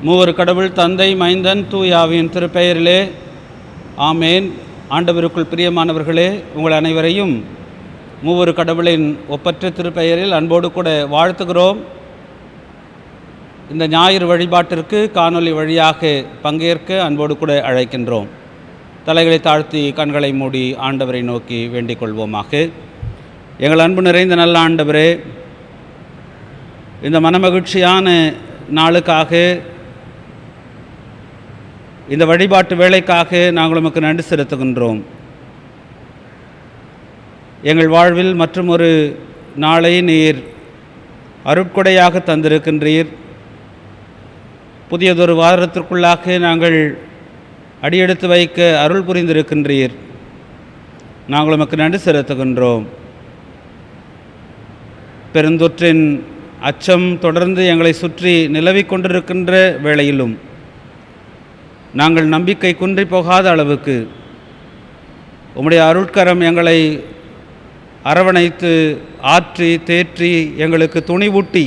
மூவர் கடவுள் தந்தை, மைந்தன், தூயாவின் திருப்பெயரிலே ஆமேன். ஆண்டவருக்குள் பிரியமானவர்களே, உங்கள் அனைவரையும் மூவர் கடவுளின் ஒப்பற்ற திருப்பெயரில் அன்போடு கூட வாழ்த்துகிறோம். இந்த ஞாயிறு வழிபாட்டிற்கு காணொலி வழியாக பங்கேற்க அன்போடு கூட அழைக்கின்றோம். தலைகளை தாழ்த்தி கண்களை மூடி ஆண்டவரை நோக்கி வேண்டிக் கொள்வோமாக. எங்கள் அன்பு நிறைந்த நல்ல ஆண்டவரே, இந்த மனமகிழ்ச்சியான நாளுக்காக, இந்த வழிபாட்டு வேலைக்காக நாங்கள் உமக்கு நன்றி செலுத்துகின்றோம். எங்கள் வாழ்வில் மற்றும் ஒரு நாளை நீர் அருட்கொடையாக தந்திருக்கின்றீர். புதியதொரு வாரத்திற்குள்ளாக நாங்கள் அடியெடுத்து வைக்க அருள் புரிந்திருக்கின்றீர். நாங்கள் உமக்கு நன்றி செலுத்துகின்றோம். பெருந்தொற்றின் அச்சம் தொடர்ந்து எங்களை சுற்றி நிலவிக் கொண்டிருக்கின்ற வேளையிலும் நாங்கள் நம்பிக்கை குன்றி போகாத அளவுக்கு உம்முடைய அருட்கரம் எங்களை அரவணைத்து ஆற்றி தேற்றி எங்களுக்கு துணிவூட்டி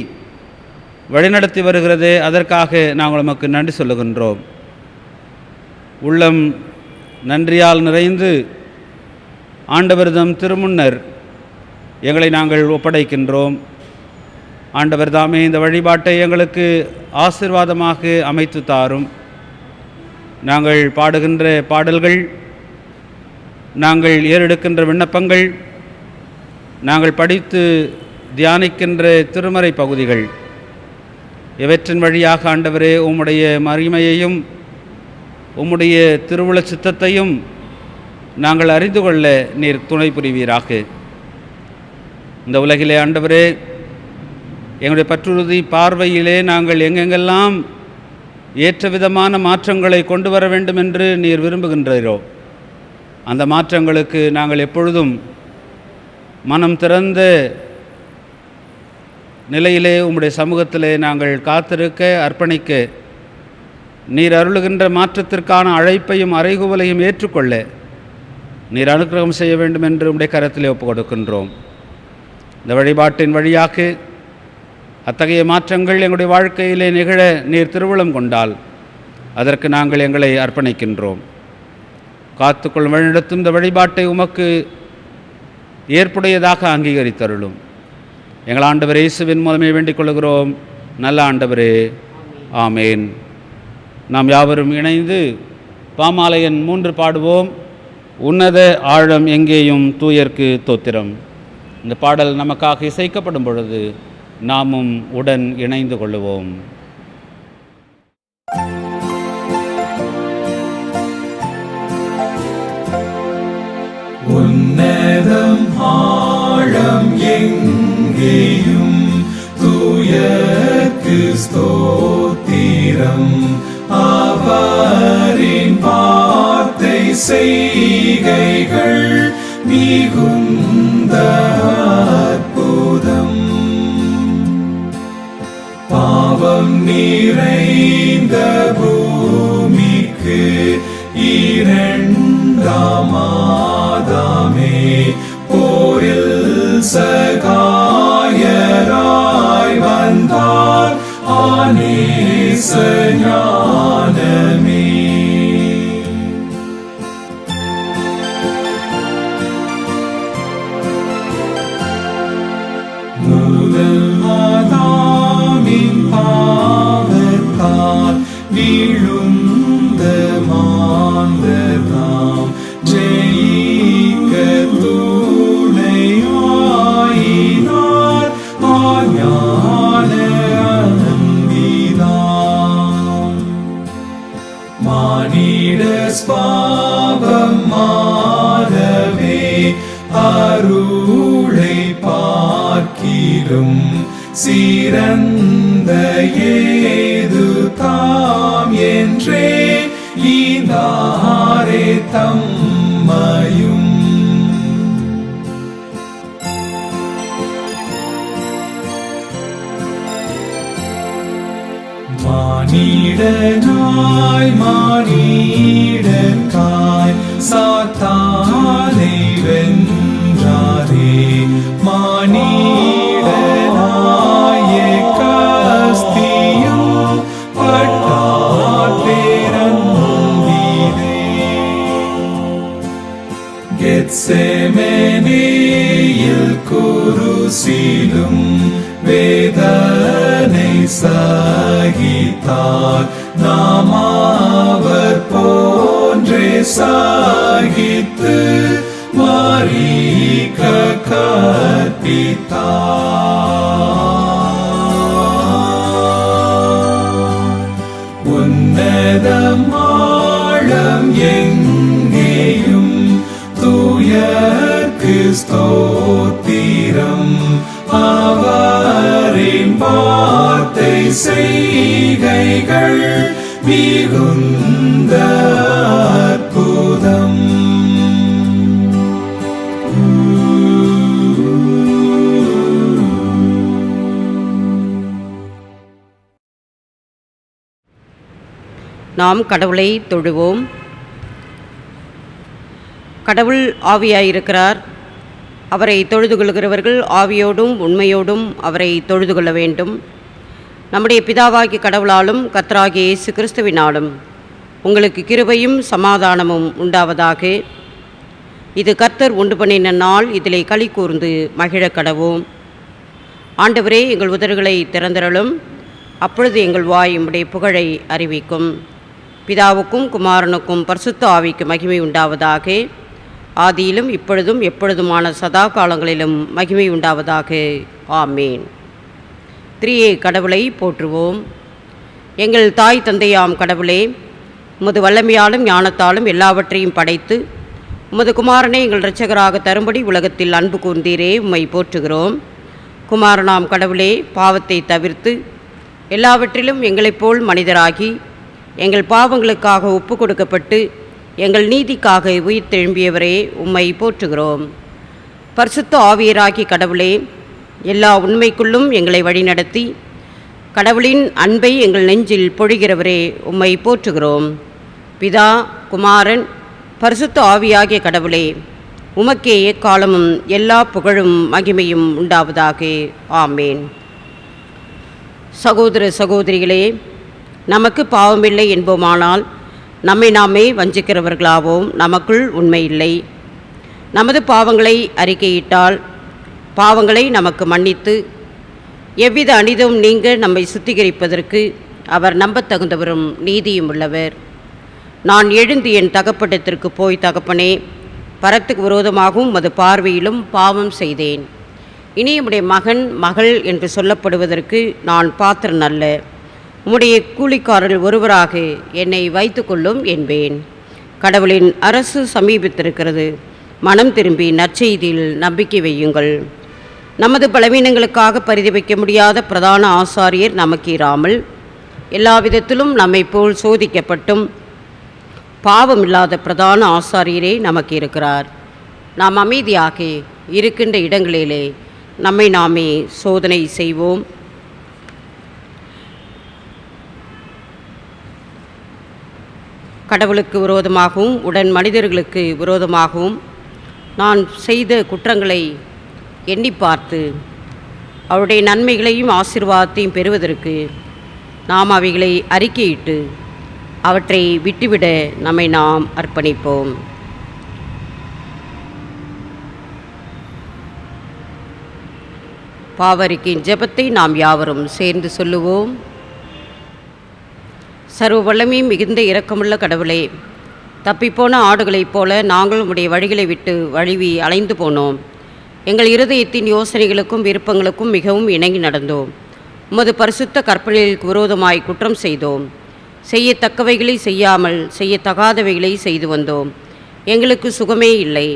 வழிநடத்தி வருகிறதே, அதற்காக நாங்கள் உமக்கு நன்றி சொல்லுகின்றோம். உள்ளம் நன்றியால் நிறைந்து ஆண்டவர்தம் திருமுன்னர் எங்களை நாங்கள் ஒப்படைக்கின்றோம். ஆண்டவர் தாமே இந்த வழிபாட்டை எங்களுக்கு ஆசீர்வாதமாக அமைத்து தாரும். நாங்கள் பாடுகின்ற பாடல்கள், நாங்கள் ஏறெடுக்கின்ற விண்ணப்பங்கள், நாங்கள் படித்து தியானிக்கின்ற திருமறை பகுதிகள், இவற்றின் வழியாக ஆண்டவரே உம்முடைய மகிமையையும் உம்முடைய திருவுள சித்தத்தையும் நாங்கள் அறிந்து கொள்ள நீர் துணை புரிவீராக. இந்த உலகிலே ஆண்டவரே, எங்களுடைய பற்றுறுதி பார்வையிலே நாங்கள் எங்கெங்கெல்லாம் ஏற்ற விதமான மாற்றங்களை கொண்டு வர வேண்டும் என்று நீர் விரும்புகின்றீரோ, அந்த மாற்றங்களுக்கு நாங்கள் எப்பொழுதும் மனம் திறந்த நிலையிலே உம்முடைய சமூகத்திலே நாங்கள் காத்திருக்க, அர்ப்பணிக்க, நீர் அருளுகின்ற மாற்றத்திற்கான அழைப்பையும் அறைகூவலையும் ஏற்றுக்கொள்ள நீர் அனுக்கிரகம் செய்ய வேண்டும் என்று உம்முடைய கரத்திலே ஒப்புக் கொடுக்கின்றோம். இந்த வழிபாட்டின் வழியாக அத்தகைய மாற்றங்கள் எங்களுடைய வாழ்க்கையிலே நிகழ நீர் திருவுளம் கொண்டால் அதற்கு நாங்கள் எங்களை அர்ப்பணிக்கின்றோம். காத்துக்கொள் வழிநடத்தும் இந்த வழிபாட்டை உமக்கு ஏற்புடையதாக அங்கீகரித்தருளும். எங்கள் ஆண்டவர் இயேசுவின் மூலமே வேண்டிக் கொள்கிறோம். நல்ல ஆண்டவரே, ஆமேன். நாம் யாவரும் இணைந்து பாமாலையன் 3 பாடுவோம். உன்னத ஆழம் எங்கேயும் தூயர்க்கு தோத்திரம். இந்த பாடல் நமக்காக இசைக்கப்படும் பொழுது நாமும் உடன் இணைந்து கொள்ளுவோம். உன்னதம் ஆழம் எங்கேயும் தூயர்க்கு ஸ்தோத்திரம். அவரின் வார்த்தை செய்கைகள் மிகுந்த அற்புதம். பாவம் நிறைந்த பூமிக்கு இரண்டாம் ஆதாமே போரில் சகாயராய் வந்தார். ஆனேச ஞானமே முதல் ஆதாமின் பாவத்தால் வீழுந்த மாந்தர்தாம் ஜெயிக்க துணையாயினார். ஞான அன்பிதான் மானிட ஸ்பாவம் மாறவே அருளை பார்க்கிலும் சிறந்த ஏது தாம் என்றே ஈந்தாரே தம்மையும். மானிடனாய் மானிடற்காய் சாத்தானை வென்றாரே. மானிடனாய் கஸ்தியும் பட்டார். அர்ப்பணித்தார். நாம் அவர் போன்றே சாகித்து மரிக்க கற்பித்தார். உன்னதம் ஆழம் எங்கேயும் தூயர்க்கு ஸ்தோத்திரம். அவரின் வார்த்தை செய்கைகள் மிகுந்த அற்புதம். நாம் கடவுளை தொழுவோம். கடவுள் ஆவியாயிருக்கிறார். அவரை தொழுது கொள்கிறவர்கள் ஆவியோடும் உண்மையோடும் அவரை தொழுது கொள்ள வேண்டும். நம்முடைய பிதாவாகிய கடவுளாலும் கர்த்தராகிய இயேசு கிறிஸ்துவினாலும் உங்களுக்கு கிருபையும் சமாதானமும் உண்டாவதாக. இது கர்த்தர் உண்டு பண்ணின நாள், இதிலே களி கூர்ந்து மகிழ கடவோம். ஆண்டவரே, எங்கள் உதடுகளை திறந்தருளும், அப்பொழுது எங்கள் வாய் உம்முடைய புகழை அறிவிக்கும். பிதாவுக்கும் குமாரனுக்கும் பரிசுத்த ஆவிக்கு மகிமை உண்டாவதாக. ஆதியிலும் இப்பொழுதும் எப்பொழுதுமான சதா காலங்களிலும் மகிமை உண்டாவதாக. ஆமேன். திரியே கடவுளை போற்றுவோம். எங்கள் தாய் தந்தையாம் கடவுளே, உமது வல்லமையாலும் ஞானத்தாலும் எல்லாவற்றையும் படைத்து உமது குமாரனை எங்கள் இரட்சகராக தரும்படி உலகத்தில் அன்பு கூர்ந்தீரே, உம்மை போற்றுகிறோம். குமாரனாம் கடவுளே, பாவத்தை தவிர்த்து எல்லாவற்றிலும் எங்களைப் போல் மனிதராகி எங்கள் பாவங்களுக்காக ஒப்பு கொடுக்கப்பட்டு எங்கள் நீதிக்காக உயிர் தெழும்பியவரே, உம்மை போற்றுகிறோம். பரிசுத்த ஆவியராகி கடவுளே, எல்லா உண்மைக்குள்ளும் எங்களை வழிநடத்தி கடவுளின் அன்பை எங்கள் நெஞ்சில் பொழிகிறவரே, உம்மை போற்றுகிறோம். பிதா, குமாரன், பரிசுத்த ஆவியாகிய கடவுளே, உமக்கே எக்காலமும் எல்லா புகழும் மகிமையும் உண்டாவதாக. ஆமேன். சகோதர சகோதரிகளே, நமக்கு பாவமில்லை என்போமானால் நம்மை நாமே வஞ்சிக்கிறவர்களாவோம், நமக்குள் உண்மை இல்லை. நமது பாவங்களை அறிக்கையிட்டால் பாவங்களை நமக்கு மன்னித்து எவ்வித அநீதமும் நீங்க நம்மை சுத்திகரிப்பதற்கு அவர் நம்பத்தகுந்தவரும் நீதியும் உள்ளவர். நான் எழுந்து என் தகப்பனிடத்திற்கு போய், தகப்பனே, பரத்துக்கு விரோதமாகவும் மது பார்வையிலும் பாவம் செய்தேன். இனி உம்முடைய மகன் மகள் என்று சொல்லப்படுவதற்கு நான் பாத்திரன் அல்ல. உம்முடைய கூலிக்காரர்கள் ஒருவராக என்னை வைத்து கொள்ளும் என்பேன். கடவுளின் அரசு சமீபித்திருக்கிறது. மனம் திரும்பி நற்செய்தியில் நம்பிக்கை வையுங்கள். நமது பலவீனங்களுக்காக பரிதவிக்க முடியாத பிரதான ஆசாரியர் நமக்கு இராமல் எல்லா விதத்திலும் நம்மை போல் சோதிக்கப்பட்டும் பாவமில்லாத பிரதான ஆசாரியரே நமக்கு இருக்கிறார். நாம் அமைதியாக இருக்கின்ற இடங்களிலே நம்மை நாமே சோதனை செய்வோம். கடவுளுக்கு விரோதமாகவும் உடன் மனிதர்களுக்கு விரோதமாகவும் நான் செய்த குற்றங்களை எண்ணி பார்த்து அவருடைய நன்மைகளையும் ஆசீர்வாதத்தையும் பெறுவதற்கு நாம் அவைகளை அறிக்கையிட்டு அவற்றை விட்டுவிட நம்மை நாம் அர்ப்பணிப்போம். பாவரிக்கின் ஜெபத்தை நாம் யாவரும் சேர்ந்து சொல்லுவோம். சர்வ வல்லமையும் மிகுந்த இரக்கமுள்ள கடவுளே, தப்பிப்போன ஆடுகளைப் போல நாங்கள் உம்முடைய வழிகளை விட்டு வழுவி அலைந்து போனோம். எங்கள் இருதயத்தின் யோசனைகளுக்கும் விருப்பங்களுக்கும் மிகவும் இணங்கி நடந்தோம். உமது பரிசுத்த கற்பனைகளுக்கு விரோதமாய் குற்றம் செய்தோம். செய்யத்தக்கவைகளை செய்யாமல் செய்யத்தகாதவைகளை செய்து வந்தோம். எங்களுக்கு சுகமே இல்லை.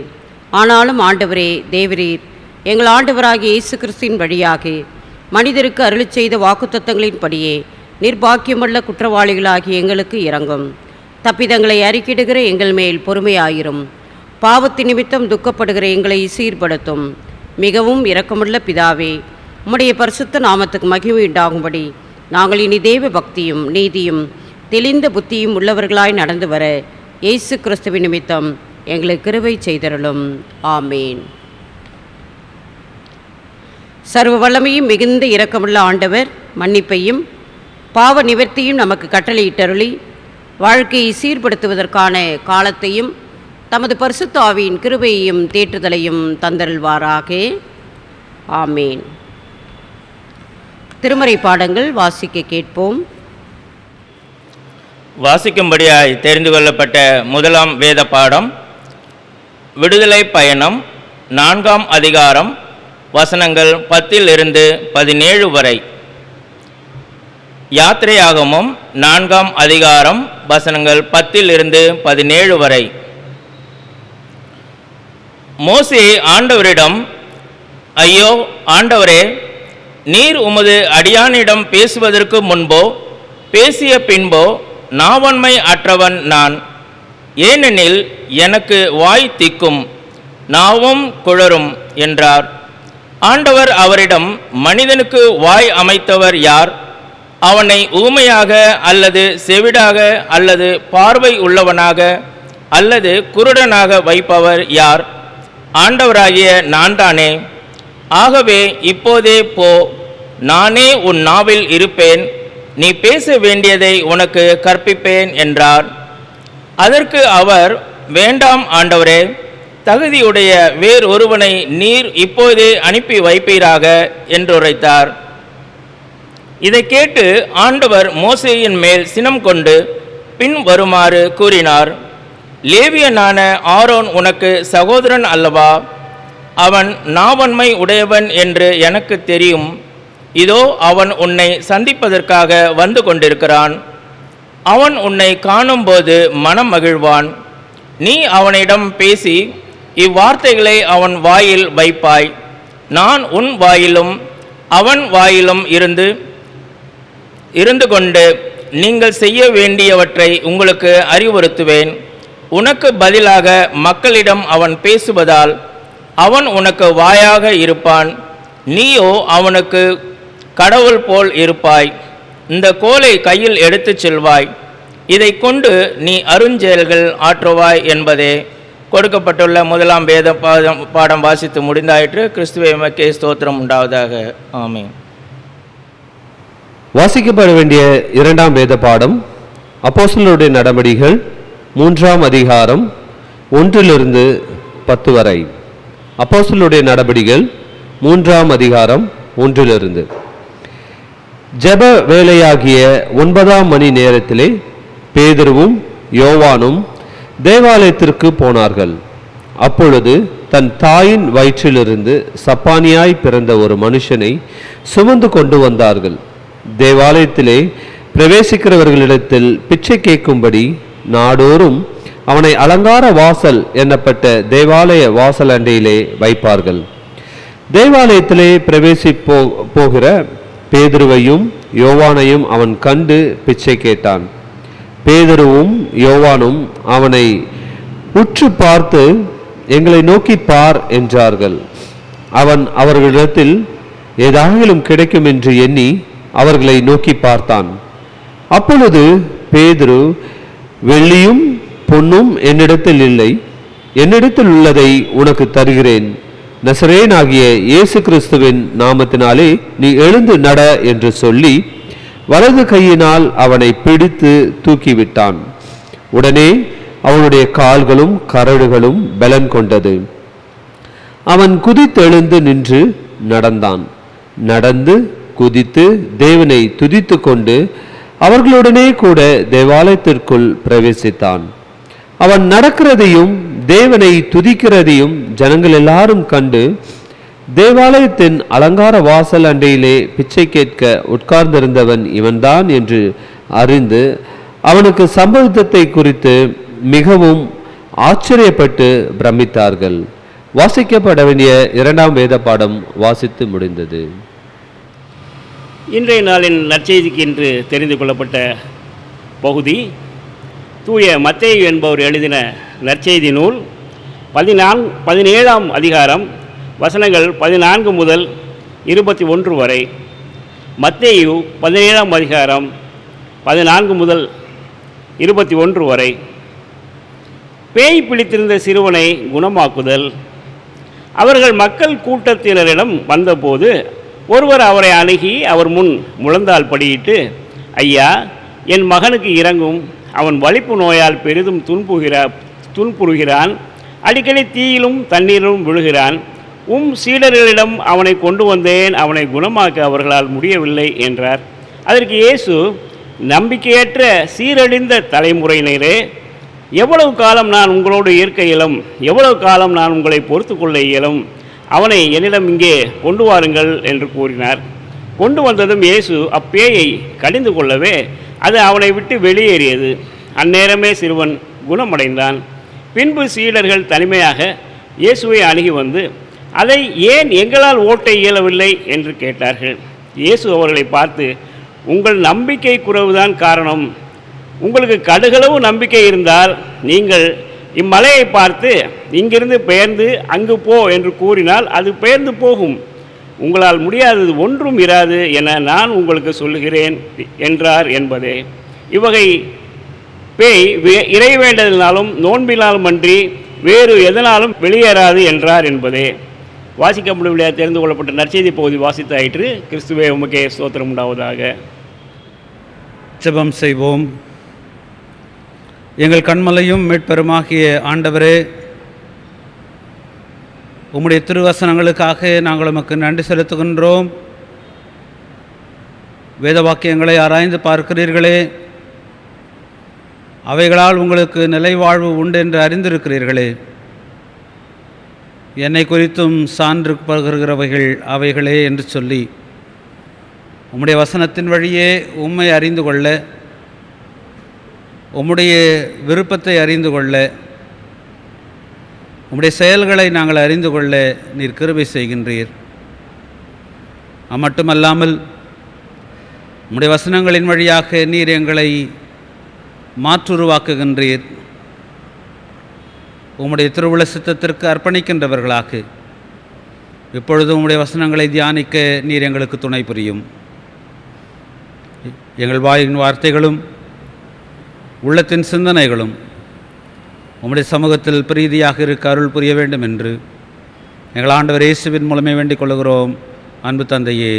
ஆனாலும் ஆண்டவரே, தேவரீர் எங்கள் ஆண்டவராகிய இயேசு கிறிஸ்துவின் வழியாக மனிதருக்கு அருளிச் செய்த வாக்குத்தத்தங்களின்படியே நிர்பாக்கியமுள்ள குற்றவாளிகளாகி எங்களுக்கு இரங்கும். தப்பிதங்களை அறிக்கிடுகிற எங்கள் மேல் பொறுமையாயிரும். பாவத்தின் நிமித்தம் துக்கப்படுகிற எங்களை சீர்படுத்தும். மிகவும் இரக்கமுள்ள பிதாவே, உம்முடைய பரிசுத்த நாமத்துக்கு மகிமை உண்டாகும்படி நாங்கள் இனி தேவ பக்தியும் நீதியும் தெளிந்த புத்தியும் உள்ளவர்களாய் நடந்து வர இயேசு கிறிஸ்துவின் நிமித்தம் எங்களுக்கு கிருபை செய்தருளும். ஆமேன். சர்வ வல்லமையும் மிகுந்த இரக்கமுள்ள ஆண்டவர் மன்னிப்பையும் பாவ நிவர்த்தியும் நமக்கு கட்டளையிட்டருளி வாழ்க்கையை சீர்படுத்துவதற்கான காலத்தையும் தமது பரிசுத்த ஆவியின் கிருபையையும் தேற்றுதலையும் தந்தருள்வாராக. ஆமேன். திருமறை பாடங்கள் வாசிக்க கேட்போம். வாசிக்கும்படியாய் தெரிந்து கொள்ளப்பட்ட முதலாம் வேத பாடம் விடுதலை பயணம் 4ஆம் அதிகாரம் வசனங்கள் 10 17 வரை. யாத்திரையாகமம் 4ஆம் அதிகாரம் வசனங்கள் 10 17 வரை. மோசே ஆண்டவரிடம், ஐயோ ஆண்டவரே, நீர் உமது அடியானிடம் பேசுவதற்கு முன்போ பேசிய பின்போ நாவன்மை அற்றவன் நான். ஏனெனில் எனக்கு வாய் திக்கும், நாவும் குழறும் என்றார். ஆண்டவர் அவரிடம், மனிதனுக்கு வாய் அமைத்தவர் யார்? அவனை ஊமையாக அல்லது செவிடாக அல்லது பார்வை உள்ளவனாக அல்லது குருடனாக வைப்பவர் யார்? ஆண்டவராகிய நான் தானே. ஆகவே இப்போதே போ, நானே உன் நாவில் இருப்பேன், நீ பேச வேண்டியதை உனக்கு கற்பிப்பேன் என்றார். அதற்கு அவர், வேண்டாம் ஆண்டவரே, தகுதியுடைய வேறொருவனை நீர் இப்போதே அனுப்பி வைப்பீராக என்றுரைத்தார். இதை கேட்டு ஆண்டவர் மோசேயின் மேல் சினம் கொண்டு பின் வருமாறு கூறினார். லேவியனான ஆரோன் உனக்கு சகோதரன் அல்லவா? அவன் நாவன்மை உடையவன் என்று எனக்கு தெரியும். இதோ அவன் உன்னை சந்திப்பதற்காக வந்து கொண்டிருக்கிறான். அவன் உன்னை காணும்போது மனம் மகிழ்வான். நீ அவனிடம் பேசி இவ்வார்த்தைகளை அவன் வாயில் வைப்பாய். நான் உன் வாயிலும் அவன் வாயிலும் இருந்து கொண்டு நீங்கள் செய்ய வேண்டியவற்றை உங்களுக்கு அறிவுறுத்துவேன். உனக்கு பதிலாக மக்களிடம் அவன் பேசுவதால் அவன் உனக்கு வாயாக இருப்பான், நீயோ அவனுக்கு கடவுள் போல் இருப்பாய். இந்த கோலை கையில் எடுத்துச் செல்வாய், இதை கொண்டு நீ அருஞ்செயல்கள் ஆற்றுவாய் என்பதே. கொடுக்கப்பட்டுள்ள முதலாம் வேத பாடம் வாசித்து முடிந்தாயிற்று. கிறிஸ்துவே உமக்கே ஸ்தோத்திரம் உண்டாவதாக. ஆமென். வாசிக்கப்பட வேண்டிய இரண்டாம் வேத பாடம் அப்போஸ்தலருடைய நடபடிகள் 3ஆம் அதிகாரம் 1 10 வரை. அப்போஸ்தலருடைய நடபடிகள் 3ஆம் அதிகாரம் 1. ஜெப வேளையாகிய 9ஆம் மணி நேரத்திலே பேதுருவும் யோவானும் தேவாலயத்திற்கு போனார்கள். அப்பொழுது தன் தாயின் வயிற்றிலிருந்து சப்பானியாய் பிறந்த ஒரு மனுஷனை சுமந்து கொண்டு வந்தார்கள். தேவாலயத்திலே பிரவேசிக்கிறவர்களிடத்தில் பிச்சை கேட்கும்படி நாடோறும் அவனை அலங்கார வாசல் என்னப்பட்ட தேவாலய வாசல் அண்டையிலே வைப்பார்கள். தேவாலயத்திலே போகிற பேதுருவையும் யோவானையும் அவன் கண்டு பிச்சை கேட்டான். பேதுருவும் யோவானும் அவனை உற்று பார்த்து, எங்களை நோக்கி பார் என்றார்கள். அவன் அவர்களிடத்தில் ஏதாகிலும் கிடைக்கும் என்று எண்ணி அவர்களை நோக்கி பார்த்தான். அப்பொழுது பேதுரு, வெள்ளியும் பொன்னும் என்னிடத்தில் இல்லை, என்னிடத்தில் உள்ளதை உனக்கு தருகிறேன். நசரேயனாகிய இயேசு கிறிஸ்துவின் நாமத்தினாலே நீ எழுந்து நட என்று சொல்லி வலது கையினால் அவனை பிடித்து தூக்கிவிட்டான். உடனே அவனுடைய கால்களும் கரடுகளும் பலன் கொண்டது. அவன் குதித்தெழுந்து நின்று நடந்தான். நடந்து குதித்து தேவனை துதித்து கொண்டு அவர்களுடனே கூட தேவாலயத்திற்குள் பிரவேசித்தான். அவன் நடக்கிறதையும் தேவனை துதிக்கிறதையும் ஜனங்கள் எல்லாரும் கண்டு தேவாலயத்தின் அலங்கார வாசல் அண்டையிலே பிச்சை கேட்க உட்கார்ந்திருந்தவன் இவன்தான் என்று அறிந்து அவனுக்கு சம்பவத்தை குறித்து மிகவும் ஆச்சரியப்பட்டு பிரமித்தார்கள். வாசிக்கப்பட வேண்டிய இரண்டாம் வேத பாடம் வாசித்து முடிந்தது. இன்றைய நாளின் நற்செய்திக்கு என்று தெரிந்து கொள்ளப்பட்ட பகுதி தூய மத்தேயு என்பவர் எழுதின நற்செய்தி நூல் 17ஆம் அதிகாரம் வசனங்கள் 14 முதல் 21 வரை. மத்தேயு 17ஆம் அதிகாரம் 14 முதல் 21 வரை. பேய் பிடித்திருந்த சிறுவனை குணமாக்குதல். அவர்கள் மக்கள் கூட்டத்தினரிடம் வந்தபோது ஒருவர் அவரை அணுகி அவர் முன் முழந்தால் படியிட்டு, ஐயா, என் மகனுக்கு இறங்கும், அவன் வலிப்பு நோயால் பெரிதும் துன்புறுகிறான், அடிக்கடி தீயிலும் தண்ணீரிலும் விழுகிறான். சீடர்களிடம் அவனை கொண்டு வந்தேன், அவனை குணமாக்க அவர்களால் முடியவில்லை என்றார். அதற்கு இயேசு, நம்பிக்கையற்ற சீரழிந்த தலைமுறையினரே, எவ்வளவு காலம் நான் உங்களோடு இருக்க இயலும்? எவ்வளவு காலம் நான் உங்களை பொறுத்து கொள்ள இயலும்? அவனை என்னிடம் இங்கே கொண்டு வாருங்கள் என்று கூறினார். கொண்டு வந்ததும் இயேசு அப்பேயை கடிந்து கொள்ளவே அது அவனை விட்டு வெளியேறியது. அந்நேரமே சிறுவன் குணமடைந்தான். பின்பு சீடர்கள் தனிமையாக இயேசுவை அணுகி வந்து, அதை ஏன் எங்களால் ஓட்ட இயலவில்லை என்று கேட்டார்கள். இயேசு அவர்களை பார்த்து, உங்கள் நம்பிக்கை குறைவுதான் காரணம். உங்களுக்கு கடுகளவு நம்பிக்கை இருந்தால் நீங்கள் இம்மலையை பார்த்து இங்கிருந்து பெயர்ந்து அங்கு போ என்று கூறினால் அது பெயர்ந்து போகும். உங்களால் முடியாதது ஒன்றும் இராது என நான் உங்களுக்கு சொல்லுகிறேன் என்றார் என்பதே. இவ்வகை பேய் இறை வேண்டதினாலும் நோன்பினாலும் அன்றி வேறு எதனாலும் வெளியேறாது என்றார் என்பதே. வாசிக்க முடியவில்லையா தெரிந்து கொள்ளப்பட்ட நற்செய்தி பகுதி வாசித்தாயிற்று. கிறிஸ்துவே உமக்கே ஸ்தோத்திரம் உண்டாவதாக. ஜெபம் செய்வோம். எங்கள் கண்மலையும் மீட்பெருமாகிய ஆண்டவரே, உம்முடைய திருவசனங்களுக்காக நாங்கள் உமக்கு நன்றி செலுத்துகின்றோம். வேத வாக்கியங்களை ஆராய்ந்து பார்க்கிறீர்களே, அவைகளால் உங்களுக்கு நிலைவாழ்வு உண்டு என்று அறிந்திருக்கிறீர்களே. என்னை குறித்தும் சான்று பகிர்கிறவைகள் அவைகளே என்று சொல்லி உம்முடைய வசனத்தின் வழியே உம்மை அறிந்து கொள்ள, உம்முடைய விருப்பத்தை அறிந்து கொள்ள, உம்முடைய செயல்களை நாங்கள் அறிந்து கொள்ள நீர் கிருபை செய்கின்றீர். மட்டுமல்லாமல் உம்முடைய வசனங்களின் வழியாக நீர் எங்களை மாற்றுருவாக்குகின்றீர். உம்முடைய திருவுள சித்தத்திற்கு அர்ப்பணிக்கின்றவர்களாக இப்பொழுது உம்முடைய வசனங்களை தியானிக்க நீர் எங்களுக்கு துணை புரியும். எங்கள் வாயின் வார்த்தைகளும் உள்ளத்தின் சிந்தனைகளும் உம்முடைய சமூகத்தில் பிரீதியாக இருக்க அருள் புரிய வேண்டும் என்று எங்கள் ஆண்டவர் இயேசுவின் மூலமே வேண்டிக் கொள்கிறோம். அன்பு தந்தையே,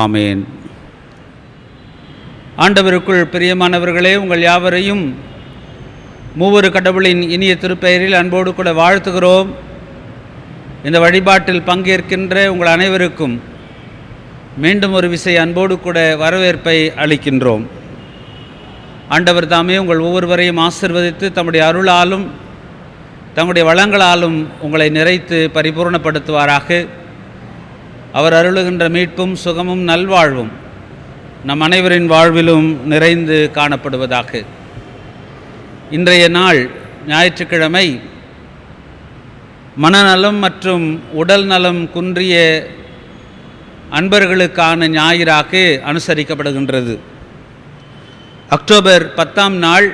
ஆமேன். ஆண்டவருக்குள் பிரியமானவர்களே, உங்கள் யாவரையும் மூவரு கடவுளின் இனிய திருப்பெயரில் அன்போடு கூட வாழ்த்துகிறோம். இந்த வழிபாட்டில் பங்கேற்கின்ற உங்கள் அனைவருக்கும் மீண்டும் ஒரு விசை அன்போடு கூட வரவேற்பை அளிக்கின்றோம். ஆண்டவர் தாமே உங்கள் ஒவ்வொருவரையும் ஆசிர்வதித்து தம்முடைய அருளாலும் தம்முடைய வளங்களாலும் உங்களை நிறைத்து பரிபூர்ணப்படுத்துவாராக. அவர் அருளுகின்ற மீட்பும் சுகமும் நல்வாழ்வும் நம் அனைவரின் வாழ்விலும் நிறைந்து காணப்படுவதாக. இன்றைய நாள் ஞாயிற்றுக்கிழமை மனநலம் மற்றும் உடல் நலம் குன்றிய அன்பர்களுக்கான ஞாயிறாக அனுசரிக்கப்படுகின்றது. அக்டோபர் 10ஆம் நாள்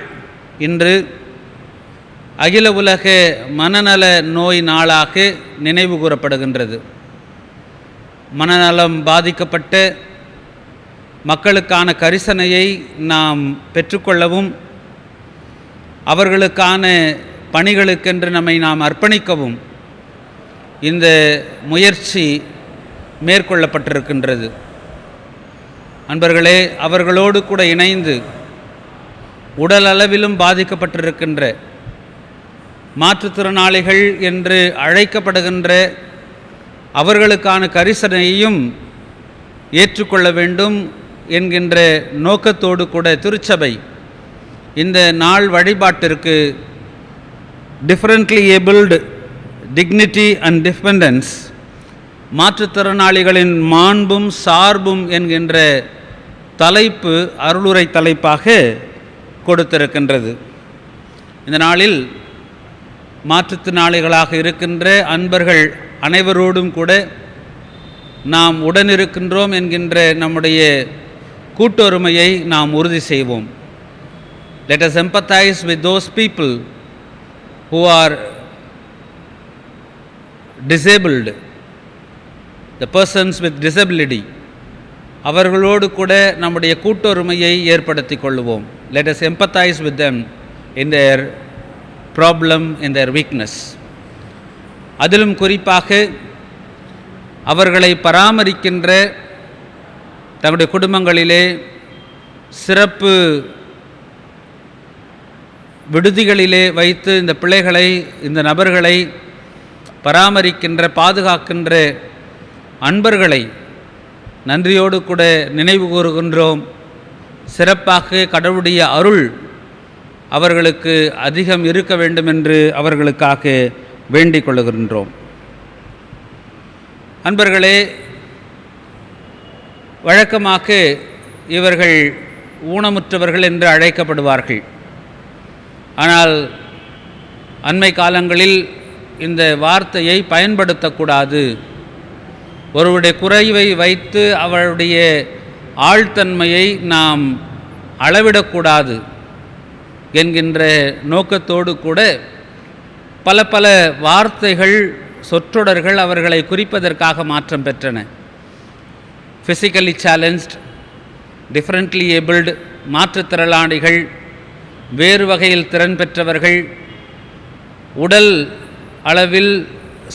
இன்று அகில உலக மனநல நோய் நாளாக நினைவு கூறப்படுகின்றது. மனநலம் பாதிக்கப்பட்ட மக்களுக்கான கரிசனையை நாம் பெற்றுக்கொள்ளவும், அவர்களுக்கான பணிகளுக்கென்று நம்மை நாம் அர்ப்பணிக்கவும் இந்த முயற்சி மேற்கொள்ளப்பட்டிருக்கின்றது. அன்பர்களே, அவர்களோடு கூட இணைந்து உடல் அளவிலும் பாதிக்கப்பட்டிருக்கின்ற மாற்றுத்திறனாளிகள் என்று அழைக்கப்படுகின்ற அவர்களுக்கான கரிசனையையும் ஏற்றுக்கொள்ள வேண்டும் என்கின்ற நோக்கத்தோடு கூட திருச்சபை இந்த நாள் வழிபாட்டிற்கு differently abled dignity and dependence, மாற்றுத்திறனாளிகளின் மாண்பும் சார்பும் என்கின்ற தலைப்பு அருளுரை தலைப்பாக கொடுத்திருக்கின்றது. இந்த நாளில் மாற்றுத்திறனாளிகளாக இருக்கின்ற அன்பர்கள் அனைவரோடும் கூட நாம் உடனிருக்கின்றோம் என்கின்ற நம்முடைய கூட்டொருமையை நாம் உறுதி செய்வோம். Let us empathize with those people who are disabled, the persons with disability. அவர்களோடு கூட நம்முடைய கூட்டொருமையை ஏற்படுத்தி கொள்வோம். Let us empathize with them in their problem, in their weakness. அதிலும் குறிப்பாக அவர்களை பராமரிக்கின்ற தங்களுடைய குடும்பங்களிலே சிறப்பு விடுதிகளிலே வைத்து இந்த பிள்ளைகளை, இந்த நபர்களை பராமரிக்கின்ற பாதுகாக்கின்ற அன்பர்களை நன்றியோடு கூட நினைவு கூறுகின்றோம். சிறப்பாக கடவுளுடைய அருள் அவர்களுக்கு அதிகம் இருக்க வேண்டும் என்று அவர்களுக்காக வேண்டிக் கொள்ளுகின்றோம். அன்பர்களே, வழக்கமாக இவர்கள் ஊனமுற்றவர்கள் என்று அழைக்கப்படுவார்கள். ஆனால் அண்மை காலங்களில் இந்த வார்த்தையை பயன்படுத்தக்கூடாது. ஒருவருடைய குறைவை வைத்து அவருடைய ஆழ்தன்மையை நாம் அளவிடக்கூடாது என்கின்ற நோக்கத்தோடு கூட பல பல வார்த்தைகள், சொற்றொடர்கள் அவர்களை குறிப்பதற்காக மாற்றம் பெற்றன. ஃபிசிக்கலி சேலஞ்ச்ட், டிஃப்ரெண்ட்லி ஏபிள்டு, மாற்றுத்திறனாளிகள், வேறு வகையில் திறன் பெற்றவர்கள், உடல் அளவில்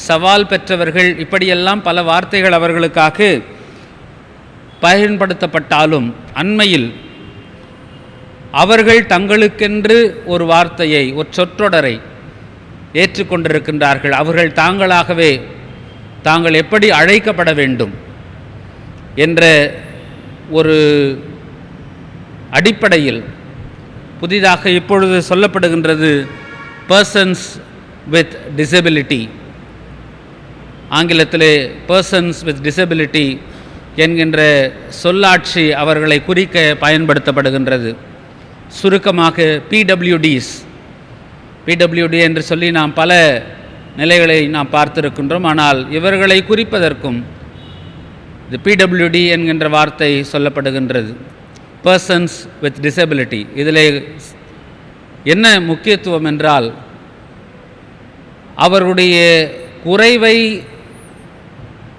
சவால் பெற்றவர்கள், இப்படியெல்லாம் பல வார்த்தைகள் அவர்களுக்காக பயன்படுத்தப்பட்டாலும் அண்மையில் அவர்கள் தங்களுக்கென்று ஒரு வார்த்தையை, ஒரு சொற்றொடரை ஏற்றுக்கொண்டிருக்கின்றார்கள். அவர்கள் தாங்களாகவே தாங்கள் எப்படி அழைக்கப்பட வேண்டும் என்ற ஒரு அடிப்படையில் புதிதாக இப்பொழுது சொல்லப்படுகின்றது பர்சன்ஸ் வித் டிசபிலிட்டி. ஆங்கிலத்திலே பர்சன்ஸ் வித் டிசபிலிட்டி என்கின்ற சொல்லாட்சி அவர்களை குறிக்க பயன்படுத்தப்படுகின்றது. சுருக்கமாக PWDs. PWD என்று சொல்லி நாம் பல நிலைகளை நாம் பார்த்திருக்கின்றோம். ஆனால் இவர்களை குறிப்பதற்கும் இது PWD என்கின்ற வார்த்தை சொல்லப்படுகின்றது. Persons with disability. இதில் என்ன முக்கியத்துவம் என்றால், அவர்களுடைய குறைவை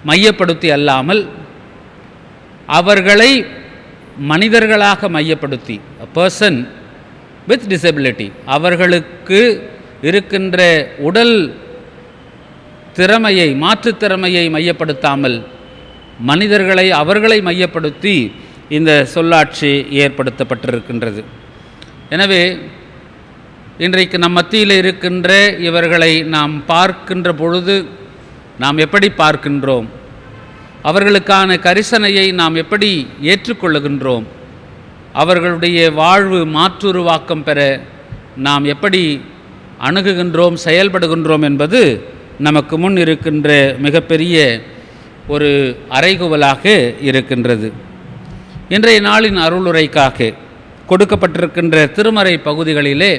மையப்படுத்தி அல்லாமல் அவர்களை மனிதர்களாக மையப்படுத்தி, பர்சன் வித் டிசபிலிட்டி, அவர்களுக்கு இருக்கின்ற உடல் திறமையை, மாற்றுத்திறமையை மையப்படுத்தாமல் மனிதர்களை, அவர்களை மையப்படுத்தி இந்த சொல்லாட்சி ஏற்படுத்தப்பட்டிருக்கின்றது. எனவே இன்றைக்கு நம் மத்தியில் இருக்கின்ற இவர்களை நாம் பார்க்கின்ற பொழுது நாம் எப்படி பார்க்கின்றோம்? அவர்களுக்கான கரிசனையை நாம் எப்படி ஏற்றுக்கொள்ளுகின்றோம்? அவர்களுடைய வாழ்வு மாற்றுருவாக்கம் பெற நாம் எப்படி அணுகுகின்றோம், செயல்படுகின்றோம் என்பது நமக்கு முன் இருக்கின்ற மிகப்பெரிய ஒரு அறைகூவலாக இருக்கின்றது. இன்றைய நாளின் அருளுரைக்காக கொடுக்கப்பட்டிருக்கின்ற திருமறை பகுதிகளிலே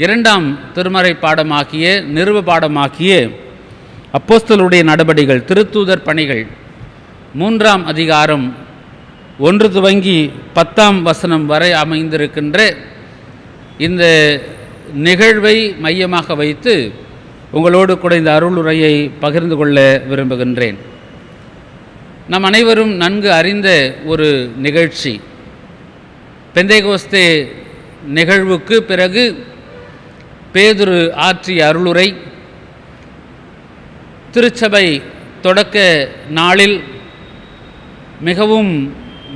இரண்டாம் திருமறை பாடமாகிய, நிறுவ பாடமாகிய அப்போஸ்தலருடைய நடபடிகள், திருத்தூதர் பணிகள் 3ஆம் அதிகாரம் 1 துவங்கி 10ஆம் வசனம் வரை அமைந்திருக்கின்ற இந்த நிகழ்வை மையமாக வைத்து உங்களோடு கூட இந்த அருளுரையை பகிர்ந்து கொள்ள விரும்புகின்றேன். நம் அனைவரும் நன்கு அறிந்த ஒரு நிகழ்ச்சி. பெந்தேகோஸ்தே நிகழ்வுக்கு பிறகு பேதுரு ஆற்றிய அருளுரை, திருச்சபை தொடக்க நாளில் மிகவும்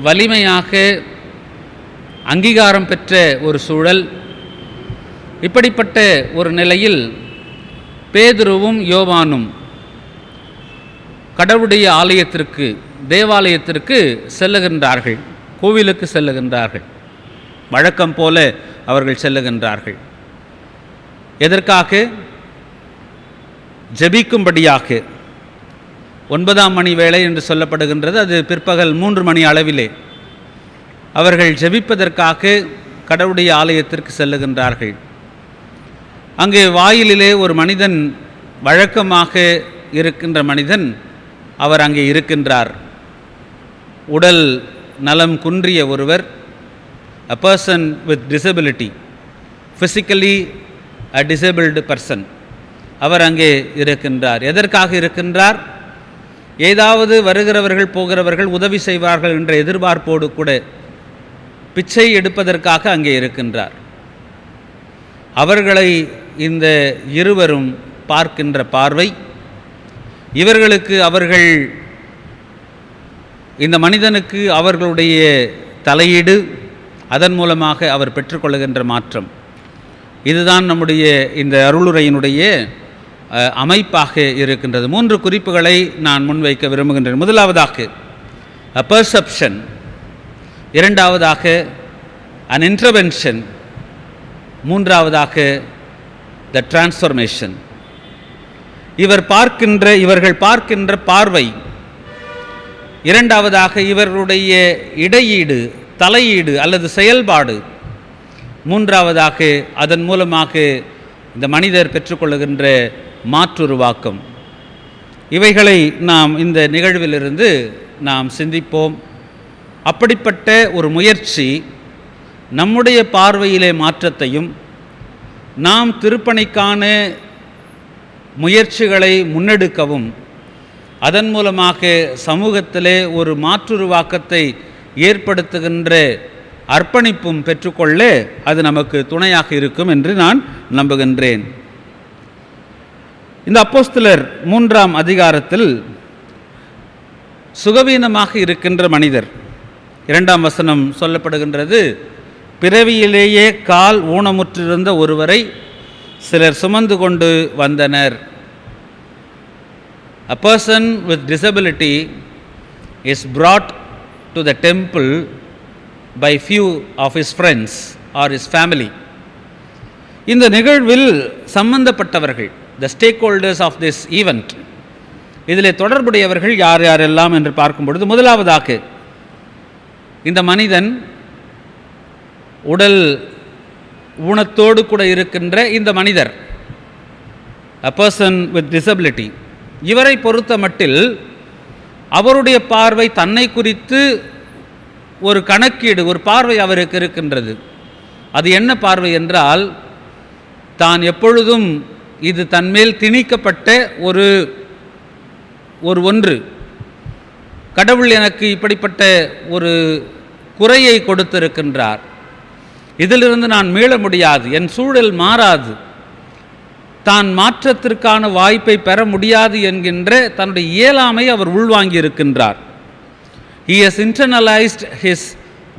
வலிமையாக அங்கீகாரம் பெற்ற ஒரு சூழல். இப்படிப்பட்ட ஒரு நிலையில் பேதுருவும் யோவானும் கடவுளுடைய ஆலயத்திற்கு, தேவாலயத்திற்கு செல்லுகின்றார்கள். கோவிலுக்கு செல்லுகின்றார்கள். வழக்கம் போல அவர்கள் செல்லுகின்றார்கள். எதற்காக? ஜெபிக்கும்படியாக. 9ஆம் மணி வேளை என்று சொல்லப்படுகின்றது. அது பிற்பகல் 3 மணி அளவிலே அவர்கள் ஜெபிப்பதற்காக கடவுளுடைய ஆலயத்திற்கு செல்லுகின்றார்கள். அங்கே வாயிலிலே ஒரு மனிதன், வழக்கமாக இருக்கின்ற மனிதன், அவர் அங்கே இருக்கின்றார். உடல் நலம் குன்றிய ஒருவர், a person with disability, physically a disabled person. அவர் அங்கே இருக்கின்றார். எதற்காக இருக்கின்றார்? ஏதாவது வருகிறவர்கள் போகிறவர்கள் உதவி செய்வார்கள் என்ற எதிர்பார்ப்போடு கூட பிச்சை எடுப்பதற்காக அங்கே இருக்கின்றார். அவர்களை இந்த இருவரும் பார்க்கின்ற பார்வை, இவர்களுக்கு, அவர்கள் இந்த மனிதனுக்கு அவர்களுடைய தலையீடு, அதன் மூலமாக அவர் பெற்றுக்கொள்கின்ற மாற்றம், இதுதான் நம்முடைய இந்த அருளுரையினுடைய அமைப்பாக இருக்கின்றது. 3 குறிப்புகளை நான் முன்வைக்க விரும்புகின்றேன். முதலாவதாக, a perception. இரண்டாவதாக an intervention, மூன்றாவதாக the transformation. இவர்கள் பார்க்கின்ற பார்வை, இரண்டாவதாக இவர்களுடைய இடையீடு, தலையீடு அல்லது செயல்பாடு, மூன்றாவதாக அதன் மூலமாக இந்த மனிதர் பெற்றுக்கொள்ளுகின்ற மாற்றுருவாக்கம். இவைகளை நாம் இந்த நிகழ்விலிருந்து நாம் சிந்திப்போம். அப்படிப்பட்ட ஒரு முயற்சி நம்முடைய பார்வையிலே மாற்றத்தையும், நாம் திருப்பணிக்கான முயற்சிகளை முன்னெடுக்கவும், அதன் மூலமாக சமூகத்திலே ஒரு மாற்றுருவாக்கத்தை ஏற்படுத்துகின்ற அர்ப்பணிப்பும் பெற்றுக்கொள்ள அது நமக்கு துணையாக இருக்கும் என்று நான் நம்புகின்றேன். இந்த அப்போஸ்தலர் 3ஆம் அதிகாரத்தில் சுகவீனமாக இருக்கின்ற மனிதர், 2ஆம் வசனம் சொல்லப்படுகின்றது, பிறவியிலேயே கால் ஊனமுற்றிருந்த ஒருவரை சிலர் சுமந்து கொண்டு வந்தனர். A person with disability is brought to the temple by few of his friends or his family. இந்த நிகழ்வில் சம்பந்தப்பட்டவர்கள், the stakeholders of this event, இதிலே தொடர்புடையவர்கள் யார் யாரெல்லாம் என்று பார்க்கும் பொழுது, முதலாவதாக இந்த மனிதன் உடல் ஊனத்தோடு கூட இருக்கின்ற இந்த மனிதர், a person with disability, இவரை பொறுத்த மட்டில் அவருடைய பார்வை தன்னை குறித்து ஒரு கணக்கீடு, ஒரு பார்வை அவருக்கு இருக்கின்றது. அது என்ன பார்வை என்றால், தான் எப்பொழுதும் இது தன்மேல் திணிக்கப்பட்ட ஒன்று, கடவுள் எனக்கு இப்படிப்பட்ட ஒரு குறையை கொடுத்திருக்கின்றார், இதிலிருந்து நான் மீள முடியாது, என் சூழல் மாறாது, தான் மாற்றத்திற்கான வாய்ப்பை பெற முடியாது என்கின்ற தன்னுடைய இயலாமை அவர் உள்வாங்கி இருக்கின்றார். He has internalized his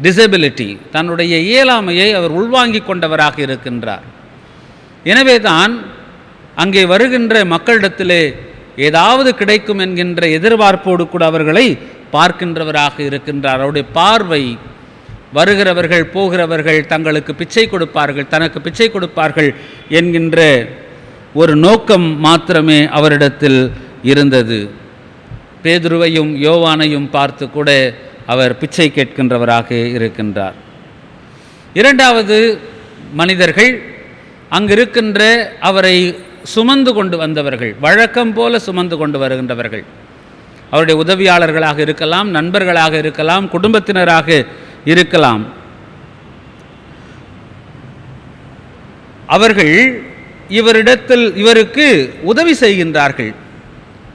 disability, தன்னுடைய இயலாமையை அவர் உள்வாங்கிக் கொண்டவராக இருக்கின்றார். எனவே தான் அங்கே வருகின்ற மக்களிடத்திலே ஏதாவது கிடைக்கும் என்கின்ற எதிர்பார்ப்போடு கூட அவர்களை பார்க்கின்றவராக இருக்கின்றார். அவருடைய பார்வை, வருகிறவர்கள் போகிறவர்கள் தங்களுக்கு பிச்சை கொடுப்பார்கள், தனக்கு பிச்சை கொடுப்பார்கள் என்கின்ற ஒரு நோக்கம் மாத்திரமே அவரிடத்தில் இருந்தது. பேதுருவையும் யோவானையும் பார்த்து கூட அவர் பிச்சை கேட்கின்றவராக இருக்கின்றார். இரண்டாவது மனிதர்கள் அங்கிருக்கின்ற அவரை சுமந்து கொண்டு வந்தவர்கள், வழக்கம் போல சுமந்து கொண்டு வருகின்றவர்கள், அவருடைய உதவியாளர்களாக இருக்கலாம், நண்பர்களாக இருக்கலாம், குடும்பத்தினராக இருக்கலாம். அவர்கள் இவருக்கு உதவி செய்கின்றார்கள்.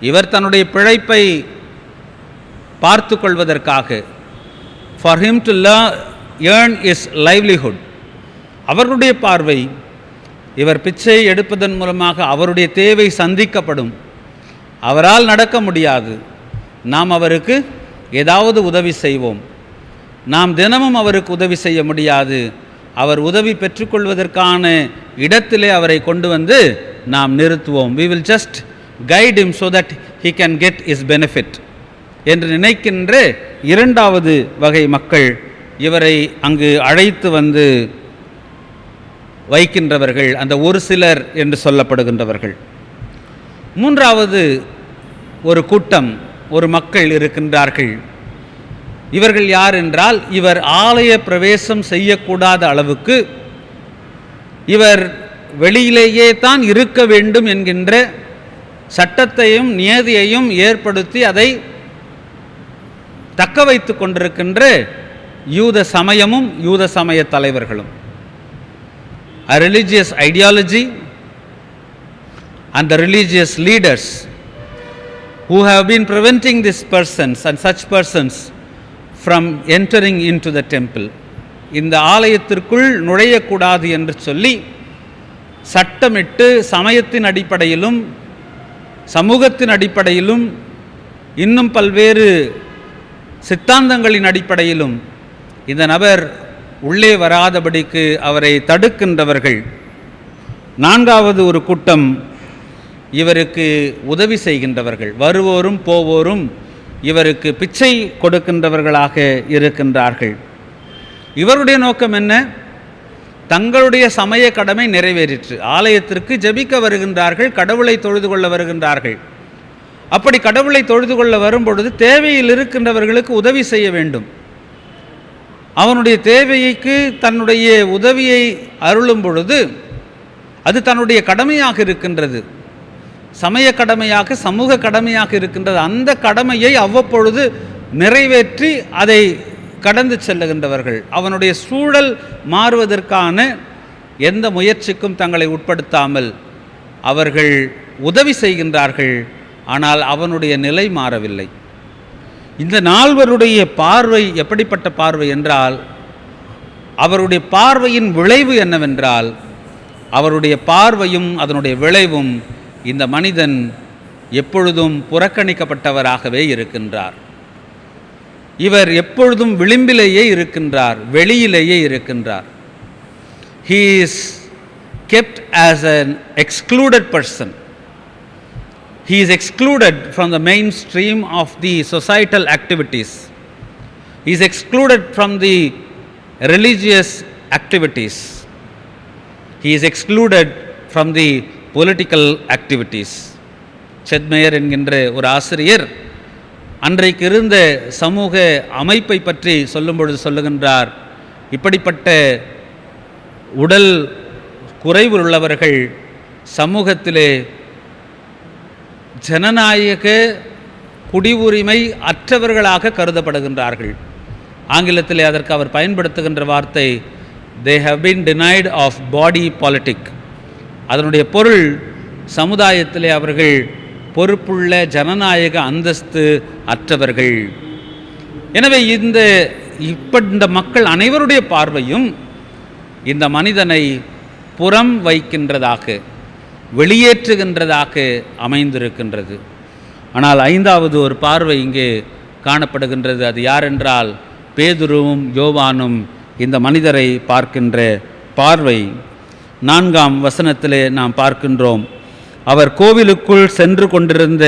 இவர் தன்னுடைய பிழைப்பை பார்த்து கொள்வதற்காக, for him to earn his livelihood, அவர்களுடைய பார்வை, இவர் பிச்சை எடுப்பதன் மூலமாக அவருடைய தேவை சந்திக்கப்படும், அவரால் நடக்க முடியாது, நாம் அவருக்கு ஏதாவது உதவி செய்வோம், நாம் தினமும் அவருக்கு உதவி செய்ய முடியாது, அவர் உதவி பெற்றுக்கொள்வதற்கான இடத்திலே அவரை கொண்டு வந்து நாம் நிறுத்துவோம், we will just guide him so that he can get his benefit என்று நினைக்கின்ற இரண்டாவது வகை மக்கள் இவரை அங்கு அழைத்து வந்து வைக்கின்றவர்கள், அந்த ஒரு சிலர் என்று சொல்லப்படுகின்றவர்கள். மூன்றாவது ஒரு கூட்டம், ஒரு மக்கள் இருக்கின்றார்கள். இவர்கள் யார் என்றால், இவர் ஆலய பிரவேசம் செய்யக்கூடாத அளவுக்கு, இவர் வெளியிலேயே தான் இருக்க வேண்டும் என்கின்ற சட்டத்தையும் நியதியையும் ஏற்படுத்தி அதை தக்க வைத்து கொண்டிருக்கின்ற யூத சமயமும் யூத சமய தலைவர்களும். A religious ideology and the religious leaders who have been preventing these persons and such persons from entering into the temple, இந்த ஆலயத்திற்குள் நுழையக்கூடாது என்று சொல்லி சட்டமிட்டு சமயத்தின் அடிப்படையிலும் சமூகத்தின் அடிப்படையிலும் இன்னும் பல்வேறு சித்தாந்தங்களின் அடிப்படையிலும் இந்த நபர் உள்ளே வராதபடிக்கு அவரை தடுக்கின்றவர்கள். நான்காவது ஒரு கூட்டம் இவருக்கு உதவி செய்கின்றவர்கள், வருவோரும் போவோரும் இவருக்கு பிச்சை கொடுக்கின்றவர்களாக இருக்கின்றார்கள். இவருடைய நோக்கம் என்ன? தங்களுடைய சமய கடமை நிறைவேறிற்று. ஆலயத்திற்கு ஜெபிக்க வருகின்றார்கள், கடவுளை தொழுது கொள்ள வருகின்றார்கள். அப்படி கடவுளை தொழுது கொள்ள வரும்பொழுது தேவையில் இருக்கின்றவர்களுக்கு உதவி செய்ய வேண்டும். அவனுடைய தேவைக்கு தன்னுடைய உதவியை அருளும் பொழுது அது தன்னுடைய கடமையாக இருக்கின்றது, சமய கடமையாக, சமூக கடமையாக இருக்கின்றது. அந்த கடமையை அவ்வப்பொழுது நிறைவேற்றி அதை கடந்து செல்லுகின்றவர்கள். அவனுடைய சூழல் மாறுவதற்கான எந்த முயற்சிக்கும் தங்களை உட்படுத்தாமல் அவர்கள் உதவி செய்கின்றார்கள். ஆனால் அவனுடைய நிலை மாறவில்லை. இந்த நால்வருடைய பார்வை எப்படிப்பட்ட பார்வை என்றால், அவருடைய பார்வையின் விளைவு என்னவென்றால், அவருடைய பார்வையும் அதனுடைய விளைவும் இந்த மனிதன் எப்பொழுதும் புறக்கணிக்கப்பட்டவராகவே இருக்கின்றார். இவர் எப்பொழுதும் விளிம்பிலேயே இருக்கின்றார், வெளியிலேயே இருக்கின்றார். He is kept as an excluded person. He is excluded from the mainstream of the societal activities. He is excluded from the religious activities. He is excluded from the political activities. செட்மேயர் என்கின்ற ஒரு ஆசிரியர் அன்றைக்கு இருந்த சமூக அமைப்பை பற்றி சொல்லும்பொழுது சொல்லுகின்றார், இப்படிப்பட்ட உடல் குறைவு உள்ளவர்கள் சமூகத்திலே ஜனநாயக குடியுரிமை அற்றவர்களாக கருதப்படுகின்றார்கள். ஆங்கிலத்திலே அதற்கு அவர் பயன்படுத்துகின்ற வார்த்தை they have been denied of body politic. அதனுடைய பொருள், சமுதாயத்திலே அவர்கள் பொறுப்புள்ள ஜனநாயக அந்தஸ்து அற்றவர்கள். எனவே இந்த மக்கள் அனைவருடைய பார்வையும் இந்த மனிதனை புறம் வைக்கின்றதாக, வெளியேற்றுகின்றதாக அமைந்திருக்கின்றது. ஆனால் ஐந்தாவது ஒரு பார்வை இங்கே காணப்படுகின்றது. அது யாரென்றால் பேதுருவும் யோவானும் இந்த மனிதரை பார்க்கின்ற பார்வை. 4ஆம் வசனத்திலே நாம் பார்க்கின்றோம், அவர் கோவிலுக்குள் சென்று கொண்டிருந்த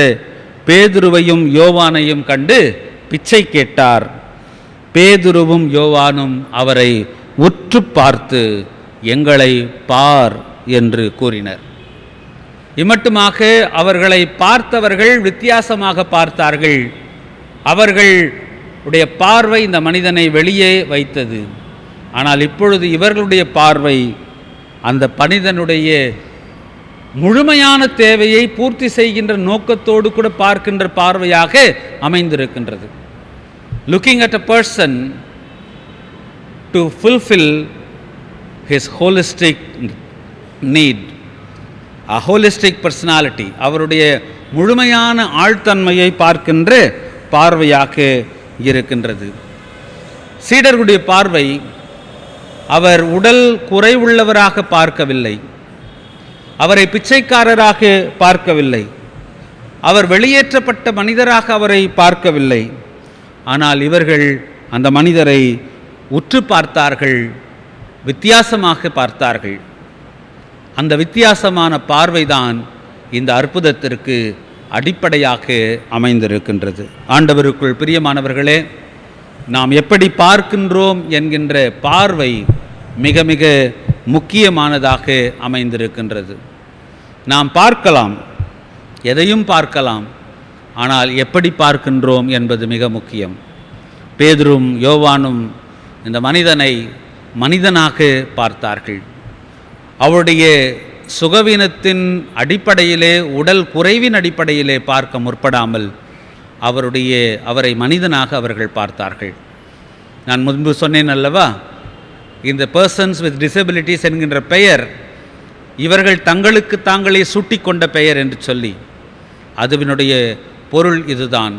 பேதுருவையும் யோவானையும் கண்டு பிச்சை கேட்டார். பேதுருவும் யோவானும் அவரை உற்று பார்த்து எங்களை பார் என்று கூறினர். இம்மட்டுமாக அவர்களை பார்த்தவர்கள் வித்தியாசமாக பார்த்தார்கள். அவர்களுடைய பார்வை இந்த மனிதனை வெளியே வைத்தது. ஆனால் இப்பொழுது இவர்களுடைய பார்வை அந்த மனிதனுடைய முழுமையான தேவையை பூர்த்தி செய்கின்ற நோக்கத்தோடு கூட பார்க்கின்ற பார்வையாக அமைந்திருக்கின்றது. Looking at a person to fulfill his holistic need, a holistic personality, அவருடைய முழுமையான ஆழ்த்தன்மையை பார்க்கின்ற பார்வையாக இருக்கின்றது. சீடர்களுடைய பார்வை அவர் உடல் குறைவுள்ளவராக பார்க்கவில்லை, அவரை பிச்சைக்காரராக பார்க்கவில்லை, அவர் வெளியேற்றப்பட்ட மனிதராக அவரை பார்க்கவில்லை. ஆனால் இவர்கள் அந்த மனிதரை உற்று பார்த்தார்கள், வித்தியாசமாக பார்த்தார்கள். அந்த வித்தியாசமான பார்வைதான் இந்த அற்புதத்திற்கு அடிப்படையாக அமைந்திருக்கின்றது. ஆண்டவருக்குள் பிரியமானவர்களே, நாம் எப்படி பார்க்கின்றோம் என்கின்ற பார்வை மிக மிக முக்கியமானதாக அமைந்திருக்கின்றது. நாம் பார்க்கலாம், எதையும் பார்க்கலாம், ஆனால் எப்படி பார்க்கின்றோம் என்பது மிக முக்கியம். பேதுரும் யோவானும் இந்த மனிதனை மனிதனாக பார்த்தார்கள். அவருடைய சுகவீனத்தின் அடிப்படையிலே, உடல் குறைவின் அடிப்படையிலே பார்க்க முற்படாமல் அவரை மனிதனாக அவர்கள் பார்த்தார்கள். நான் முன்பு சொன்னேன் அல்லவா, இந்த பர்சன்ஸ் வித் டிசபிலிட்டிஸ் என்கின்ற பெயர் இவர்கள் தங்களுக்கு தாங்களே சூட்டிக்கொண்ட பெயர் என்று சொல்லி, அதுவினுடைய பொருள் இதுதான்.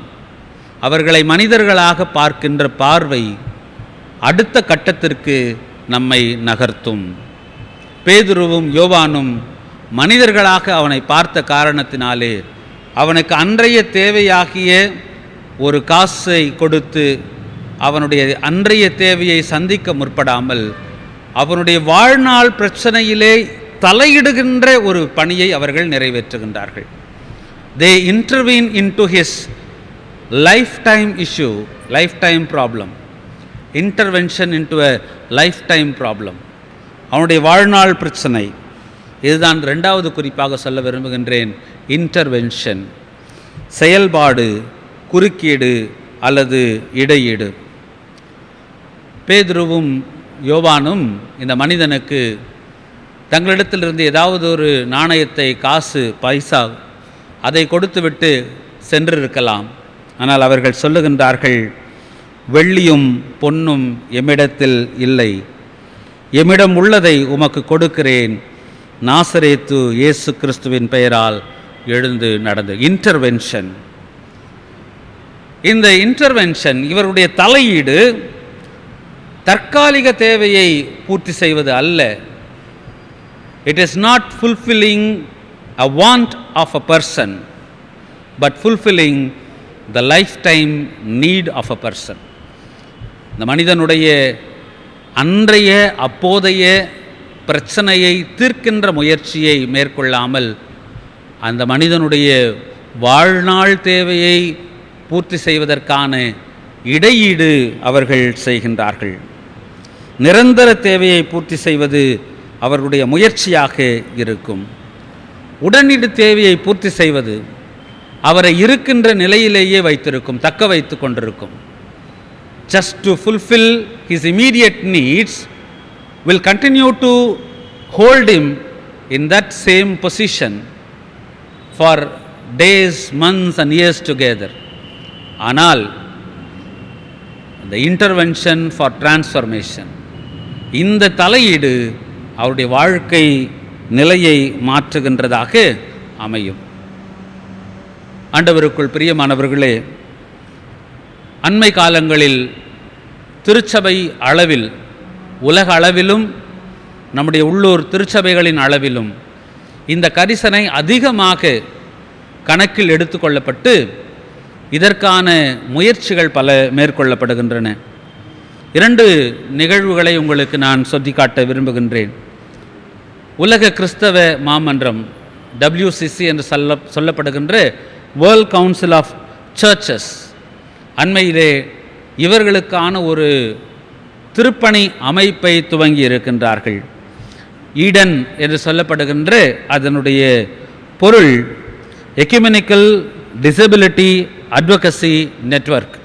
அவர்களை மனிதர்களாக பார்க்கின்ற பார்வை அடுத்த கட்டத்திற்கு நம்மை நகர்த்தும். பேதுருவும் யோவானும் மனிதர்களாக அவனை பார்த்த காரணத்தினாலே அவனுக்கு அன்றைய தேவையாகிய ஒரு காசை கொடுத்து அவனுடைய அன்றைய தேவையை சந்திக்க முற்படாமல் அவனுடைய வாழ்நாள் பிரச்சனையிலே தலையிடுகின்ற ஒரு பணியை அவர்கள் நிறைவேற்றுகின்றார்கள். They intervene into his lifetime issue, lifetime problem. Intervention into a life time problem, அவனுடைய வாழ்நாள் பிரச்சனை. இதுதான் ரெண்டாவது குறிப்பாக சொல்ல விரும்புகின்றேன். இன்டர்வென்ஷன், செயல்பாடு, குறுக்கீடு அல்லது இடையீடு. பேதுருவும் யோவானும் இந்த மனிதனுக்கு தங்களிடத்திலிருந்து ஏதாவது ஒரு நாணயத்தை, காசு, பைசா அதை கொடுத்துவிட்டு சென்றிருக்கலாம். ஆனால் அவர்கள் சொல்லுகின்றார்கள், வெள்ளியும் பொன்னும் எம்மிடத்தில் இல்லை, எம்மிடம் உள்ளதை உமக்கு கொடுக்கிறேன், நாசரேத்து இயேசு கிறிஸ்துவின் பெயரால் எழுந்து நடந்து. இன்டர்வென்ஷன். இந்த இன்டர்வென்ஷன், இவருடைய தலையீடு தற்காலிக தேவையை பூர்த்தி செய்வது அல்ல. It is not fulfilling a want of a person, but fulfilling the lifetime need of a person. இந்த மனிதனுடைய அன்றைய அப்போதைய பிரச்சனையை தீர்க்கின்ற முயற்சியை மேற்கொள்ளாமல் அந்த மனிதனுடைய வாழ்நாள் தேவையை பூர்த்தி செய்வதற்கான இடையீடு அவர்கள் செய்கின்றார்கள். நிரந்தர தேவையை பூர்த்தி செய்வது அவர்களுடைய முயற்சியாக இருக்கும். உடனடி தேவையை பூர்த்தி செய்வது அவரை இருக்கின்ற நிலையிலேயே வைத்திருக்கும், தக்க வைத்து கொண்டிருக்கும். Just to fulfill his immediate needs will continue to hold him in that same position for days, months and years together. ஆனால் the intervention for transformation, இந்த தலையீடு அவருடைய வாழ்க்கை நிலையை மாற்றுகின்றதாக அமையும். ஆண்டவருக்குள் பிரியமானவர்களே, அண்மை காலங்களில் திருச்சபை அளவில், உலக அளவிலும், நம்முடைய உள்ளூர் திருச்சபைகளின் அளவிலும் இந்த கரிசனை அதிகமாக கணக்கில் எடுத்துக்கொள்ளப்பட்டு இதற்கான முயற்சிகள் பல மேற்கொள்ளப்படுகின்றன. 2 நிகழ்வுகளை உங்களுக்கு நான் சொல்லிக்காட்ட விரும்புகின்றேன். உலக கிறிஸ்தவ மாமன்றம், WCC என்று சொல்லப்படுகின்ற வேர்ல்ட் கவுன்சில் ஆஃப் சர்ச்சஸ், அண்மையிலே இவர்களுக்கான ஒரு திருப்பணி அமைப்பை துவங்கி இருக்கின்றார்கள். ஈடன் என்று சொல்லப்படுகின்ற அதனுடைய பொருள் எக்யூமெனிக்கல் டிசபிலிட்டி அட்வொகசி நெட்வொர்க்.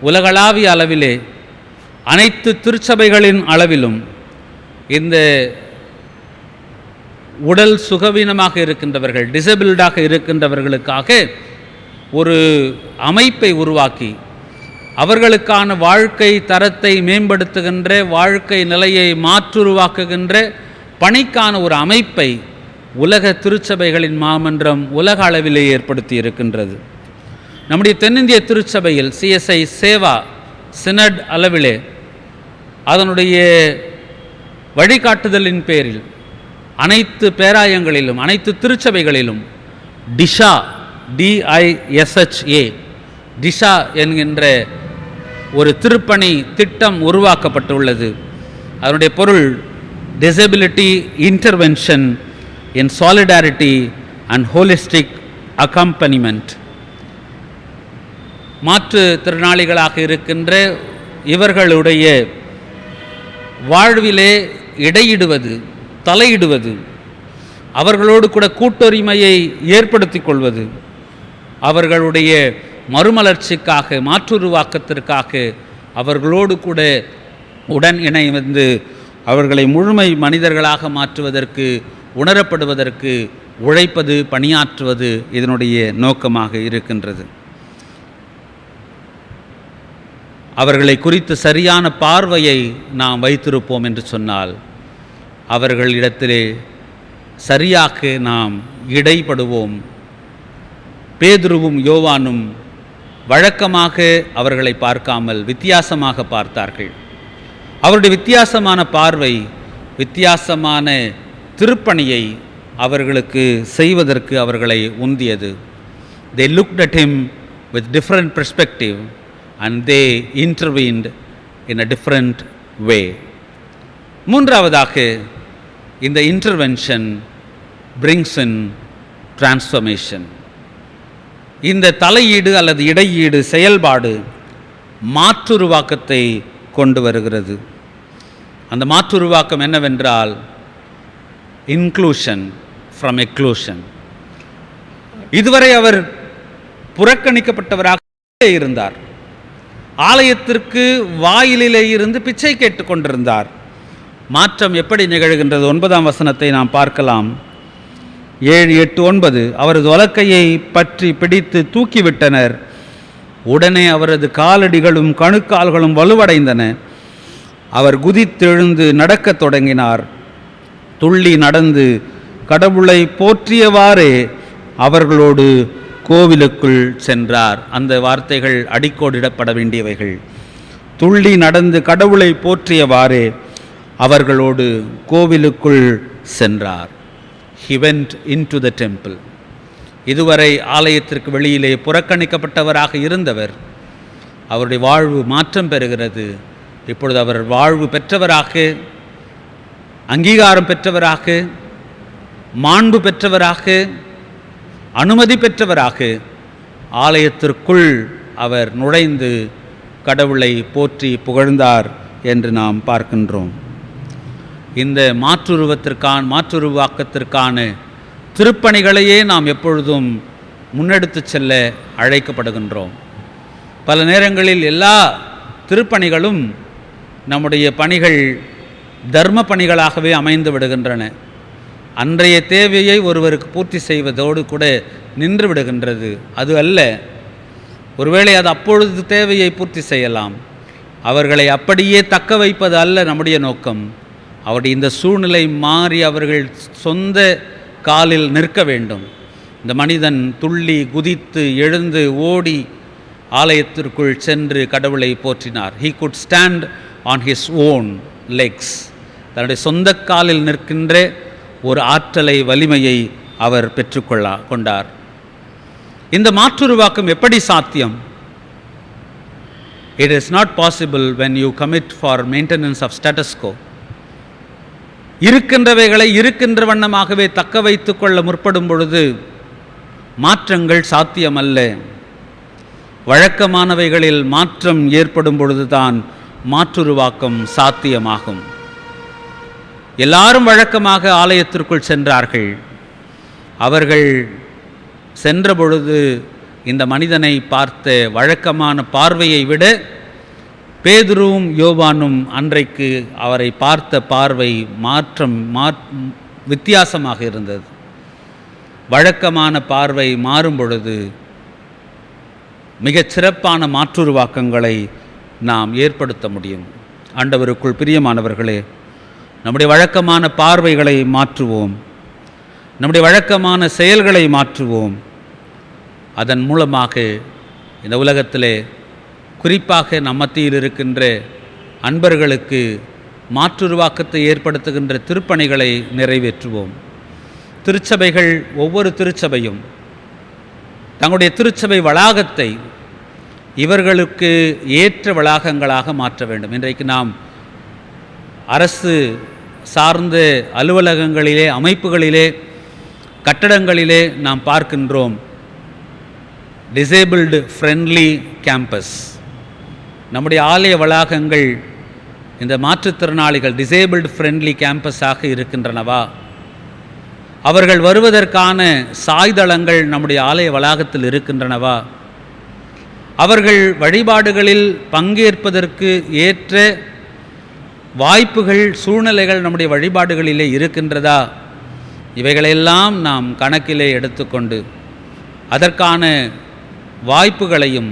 உலகளாவிய அளவிலே அனைத்து திருச்சபைகளின் அளவிலும் இந்த உடல் சுகவீனமாக இருக்கின்றவர்கள், டிசபிள்டாக இருக்கின்றவர்களுக்காக ஒரு அமைப்பை உருவாக்கி அவர்களுக்கான வாழ்க்கை தரத்தை மேம்படுத்துகின்ற, வாழ்க்கை நிலையை மாற்றுருவாக்குகின்ற பணிக்கான ஒரு அமைப்பை உலக திருச்சபைகளின் மாமன்றம் உலக அளவிலே ஏற்படுத்தி இருக்கின்றது. நம்முடைய தென்னிந்திய திருச்சபையில் CSI சேவா சினட் அளவிலே அதனுடைய வழிகாட்டுதலின் பேரில் அனைத்து பேராயங்களிலும், அனைத்து திருச்சபைகளிலும் டிஷா, DISHA, டிஷா என்கின்ற ஒரு திருப்பணி திட்டம் உருவாக்கப்பட்டுள்ளது. அதனுடைய பொருள் disability intervention in solidarity and holistic accompaniment. மாற்றுத்திறனாளிகளாக இருக்கின்ற இவர்களுடைய வாழ்விலே இடையிடுவது, தலையிடுவது, அவர்களோடு கூட கூட்டுரிமையை ஏற்படுத்தி கொள்வது, அவர்களுடைய மறுமலர்ச்சிக்காக, மாற்றுருவாக்கத்திற்காக அவர்களோடு கூட உடன் இணைந்து அவர்களை முழுமை மனிதர்களாக மாற்றுவதற்கு, உணரப்படுவதற்கு உழைப்பது, பணியாற்றுவது இதனுடைய நோக்கமாக இருக்கின்றது. அவர்களை குறித்து சரியான பார்வையை நாம் வைத்திருப்போம் என்று சொன்னால் அவர்களிடத்திலே சரியாக நாம் இடைப்படுவோம். பேதுருவும் யோவானும் வழக்கமாக அவர்களை பார்க்காமல் வித்தியாசமாக பார்த்தார்கள். அவருடைய வித்தியாசமான பார்வை, வித்தியாசமான திருப்பணியை அவர்களுக்கு செய்வதற்கு அவர்களை உந்தியது. They looked at him with different perspective and they intervened in a different way. மூன்றாவதாக, இந்த இன்டர்வென்ஷன் brings in transformation. இந்த தலையீடு அல்லது இடையீடு செயல்பாடு மாற்றுருவாக்கத்தை கொண்டு வருகிறது. அந்த மாற்றுருவாக்கம் என்னவென்றால் இன்க்ளூஷன் ஃப்ரம் எக்ளூஷன். இதுவரை அவர் புறக்கணிக்கப்பட்டவராக இருந்தார். ஆலயத்திற்கு வாயிலிலே இருந்து பிச்சை கேட்டுக்கொண்டிருந்தார். மாற்றம் எப்படி நிகழ்கின்றது? 9ஆம் வசனத்தை நாம் பார்க்கலாம். 7, 8, 9. அவரது உலக்கையை பற்றி பிடித்து தூக்கிவிட்டனர். உடனே அவரது காலடிகளும் கணுக்கால்களும் வலுவடைந்தன. அவர் குதித்தெழுந்து நடக்கத் தொடங்கினார். துள்ளி நடந்து கடவுளை போற்றியவாறே அவர்களோடு கோவிலுக்குள் சென்றார். அந்த வார்த்தைகள் அடிக்கோடிடப்பட வேண்டியவைகள். துள்ளி நடந்து கடவுளை போற்றியவாறே அவர்களோடு கோவிலுக்குள் சென்றார். He went into the temple. இதுவரை ஆலயத்திற்கு வெளியிலே புறக்கணிக்கப்பட்டவராக இருந்தவர், அவருடைய வாழ்வு மாற்றம் பெறுகிறது. இப்பொழுது அவர் வாழ்வு பெற்றவராக, அங்கீகாரம் பெற்றவராக, மாண்பு பெற்றவராக, அனுமதி பெற்றவராக ஆலயத்திற்குள் அவர் நுழைந்து கடவுளை போற்றி புகழ்ந்தார் என்று நாம் பார்க்கின்றோம். இந்த மாற்றுருவாக்கத்திற்கான திருப்பணிகளையே நாம் எப்பொழுதும் முன்னெடுத்து செல்ல அழைக்கப்படுகின்றோம். பல நேரங்களில் எல்லா திருப்பணிகளும் நம்முடைய பணிகள் தர்ம பணிகளாகவே அமைந்து விடுகின்றன. அன்றைய தேவையை ஒருவருக்கு பூர்த்தி செய்வதோடு கூட நின்று விடுகின்றது. அது அல்ல. ஒருவேளை அது அப்பொழுது தேவையை பூர்த்தி செய்யலாம். அவர்களை அப்படியே தக்க வைப்பது அல்ல நம்முடைய நோக்கம். அவருடைய இந்த சூழ்நிலை மாறி அவர்கள் சொந்த காலில் நிற்க வேண்டும். இந்த மனிதன் துள்ளி குதித்து எழுந்து ஓடி ஆலயத்திற்குள் சென்று கடவுளை போற்றினார். He could stand on his own legs. தன்னுடைய சொந்த காலில் நிற்கின்ற ஒரு ஆற்றலை, வலிமையை அவர் கொண்டார். இந்த மாற்றுருவாக்கம் எப்படி சாத்தியம்? It is not possible when you commit for maintenance of status quo. இருக்கின்றவைகளை இருக்கின்ற வண்ணமாகவே தக்க வைத்துக் கொள்ள முற்படும் பொழுது மாற்றங்கள் சாத்தியமல்ல. வழக்கமானவைகளில் மாற்றம் ஏற்படும் பொழுதுதான் மாற்றுருவாக்கம் சாத்தியமாகும். எல்லாரும் வழக்கமாக ஆலயத்திற்குள் சென்றார்கள். அவர்கள் சென்ற பொழுது இந்த மனிதனை பார்த்த வழக்கமான பார்வையை விட பேதுருவும் யோவானும் அன்றைக்கு அவரை பார்த்த பார்வை வித்தியாசமாக இருந்தது. வழக்கமான பார்வை மாறும் பொழுது மிகச் சிறப்பான மாற்றுருவாக்கங்களை நாம் ஏற்படுத்த முடியும். ஆண்டவருக்குள் பிரியமானவர்களே, நம்முடைய வழக்கமான பார்வைகளை மாற்றுவோம், நம்முடைய வழக்கமான செயல்களை மாற்றுவோம். அதன் மூலமாக இந்த உலகத்திலே குறிப்பாக நம் மத்தியில் இருக்கின்ற அன்பர்களுக்கு மாற்றுருவாக்கத்தை ஏற்படுத்துகின்ற திருப்பணிகளை நிறைவேற்றுவோம். திருச்சபைகள், ஒவ்வொரு திருச்சபையும் தங்களுடைய திருச்சபை வளாகத்தை இவர்களுக்கு ஏற்ற வளாகங்களாக மாற்ற வேண்டும். இன்றைக்கு நாம் அரசு சார்ந்த அலுவலகங்களிலே, அமைப்புகளிலே, கட்டடங்களிலே நாம் பார்க்கின்றோம் டிசேபிள்டு ஃப்ரெண்ட்லி கேம்பஸ். நம்முடைய ஆலய வளாகங்கள் இந்த மாற்றுத்திறனாளிகள் டிசேபிள்டு ஃப்ரெண்ட்லி கேம்பஸாக இருக்கின்றனவா? அவர்கள் வருவதற்கான சாய்தளங்கள் நம்முடைய ஆலய வளாகத்தில் இருக்கின்றனவா? அவர்கள் வழிபாடுகளில் பங்கேற்பதற்கு ஏற்ற வாய்ப்புகள், சூழ்நிலைகள் நம்முடைய வழிபாடுகளிலே இருக்கின்றதா? இவைகளெல்லாம் நாம் கணக்கிலே எடுத்துக்கொண்டு அதற்கான வாய்ப்புகளையும்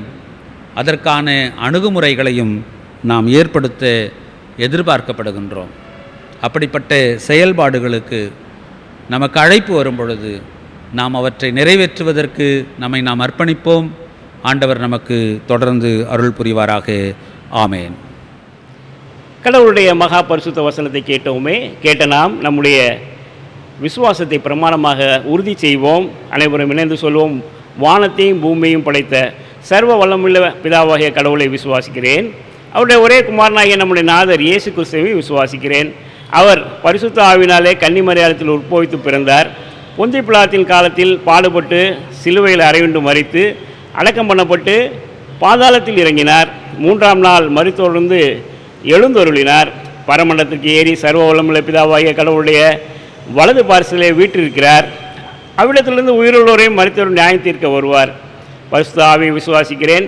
அதற்கான அணுகுமுறைகளையும் நாம் ஏற்படுத்த எதிர்பார்க்கப்படுகின்றோம். அப்படிப்பட்ட செயல்பாடுகளுக்கு நமக்கு அழைப்பு வரும் பொழுது நாம் அவற்றை நிறைவேற்றுவதற்கு நம்மை நாம் அர்ப்பணிப்போம். ஆண்டவர் நமக்கு தொடர்ந்து அருள் புரிவாராக. ஆமேன். கடவுளுடைய மகா பரிசுத்த வசனத்தை கேட்ட நாம் நம்முடைய விசுவாசத்தை பிரமாணமாக உறுதி செய்வோம். அனைவரும் இணைந்து சொல்வோம். வானத்தையும் பூமியையும் படைத்த சர்வ வல்லமுள்ள பிதாவாகிய கடவுளை விசுவாசிக்கிறேன். அவருடைய ஒரே குமாரனாகிய நம்முடைய நாதர் இயேசு கிறிஸ்துவை விசுவாசிக்கிறேன். அவர் பரிசுத்த ஆவினாலே கன்னிமரியாதத்தில் உட்பவித்து பிறந்தார். பொந்தி பிலாத்தின் காலத்தில் பாடுபட்டு சிலுவையில் அறையுண்டு மரித்து அடக்கம் பண்ணப்பட்டு பாதாளத்தில் இறங்கினார். 3ஆம் நாள் மரித்தொழுந்து எழுந்தருளினார். பரமண்டத்துக்கு ஏறி சர்வ வல்லமுள்ள பிதாவாகிய கடவுளுடைய வலது பார்சலே வீற்றிருக்கிறார். அவ்விடத்திலிருந்து உயிருள்ளோரையும் மரித்தோரையும் நியாயம் தீர்க்க வருவார். பரிசுத்த ஆவியை விசுவாசிக்கிறேன்.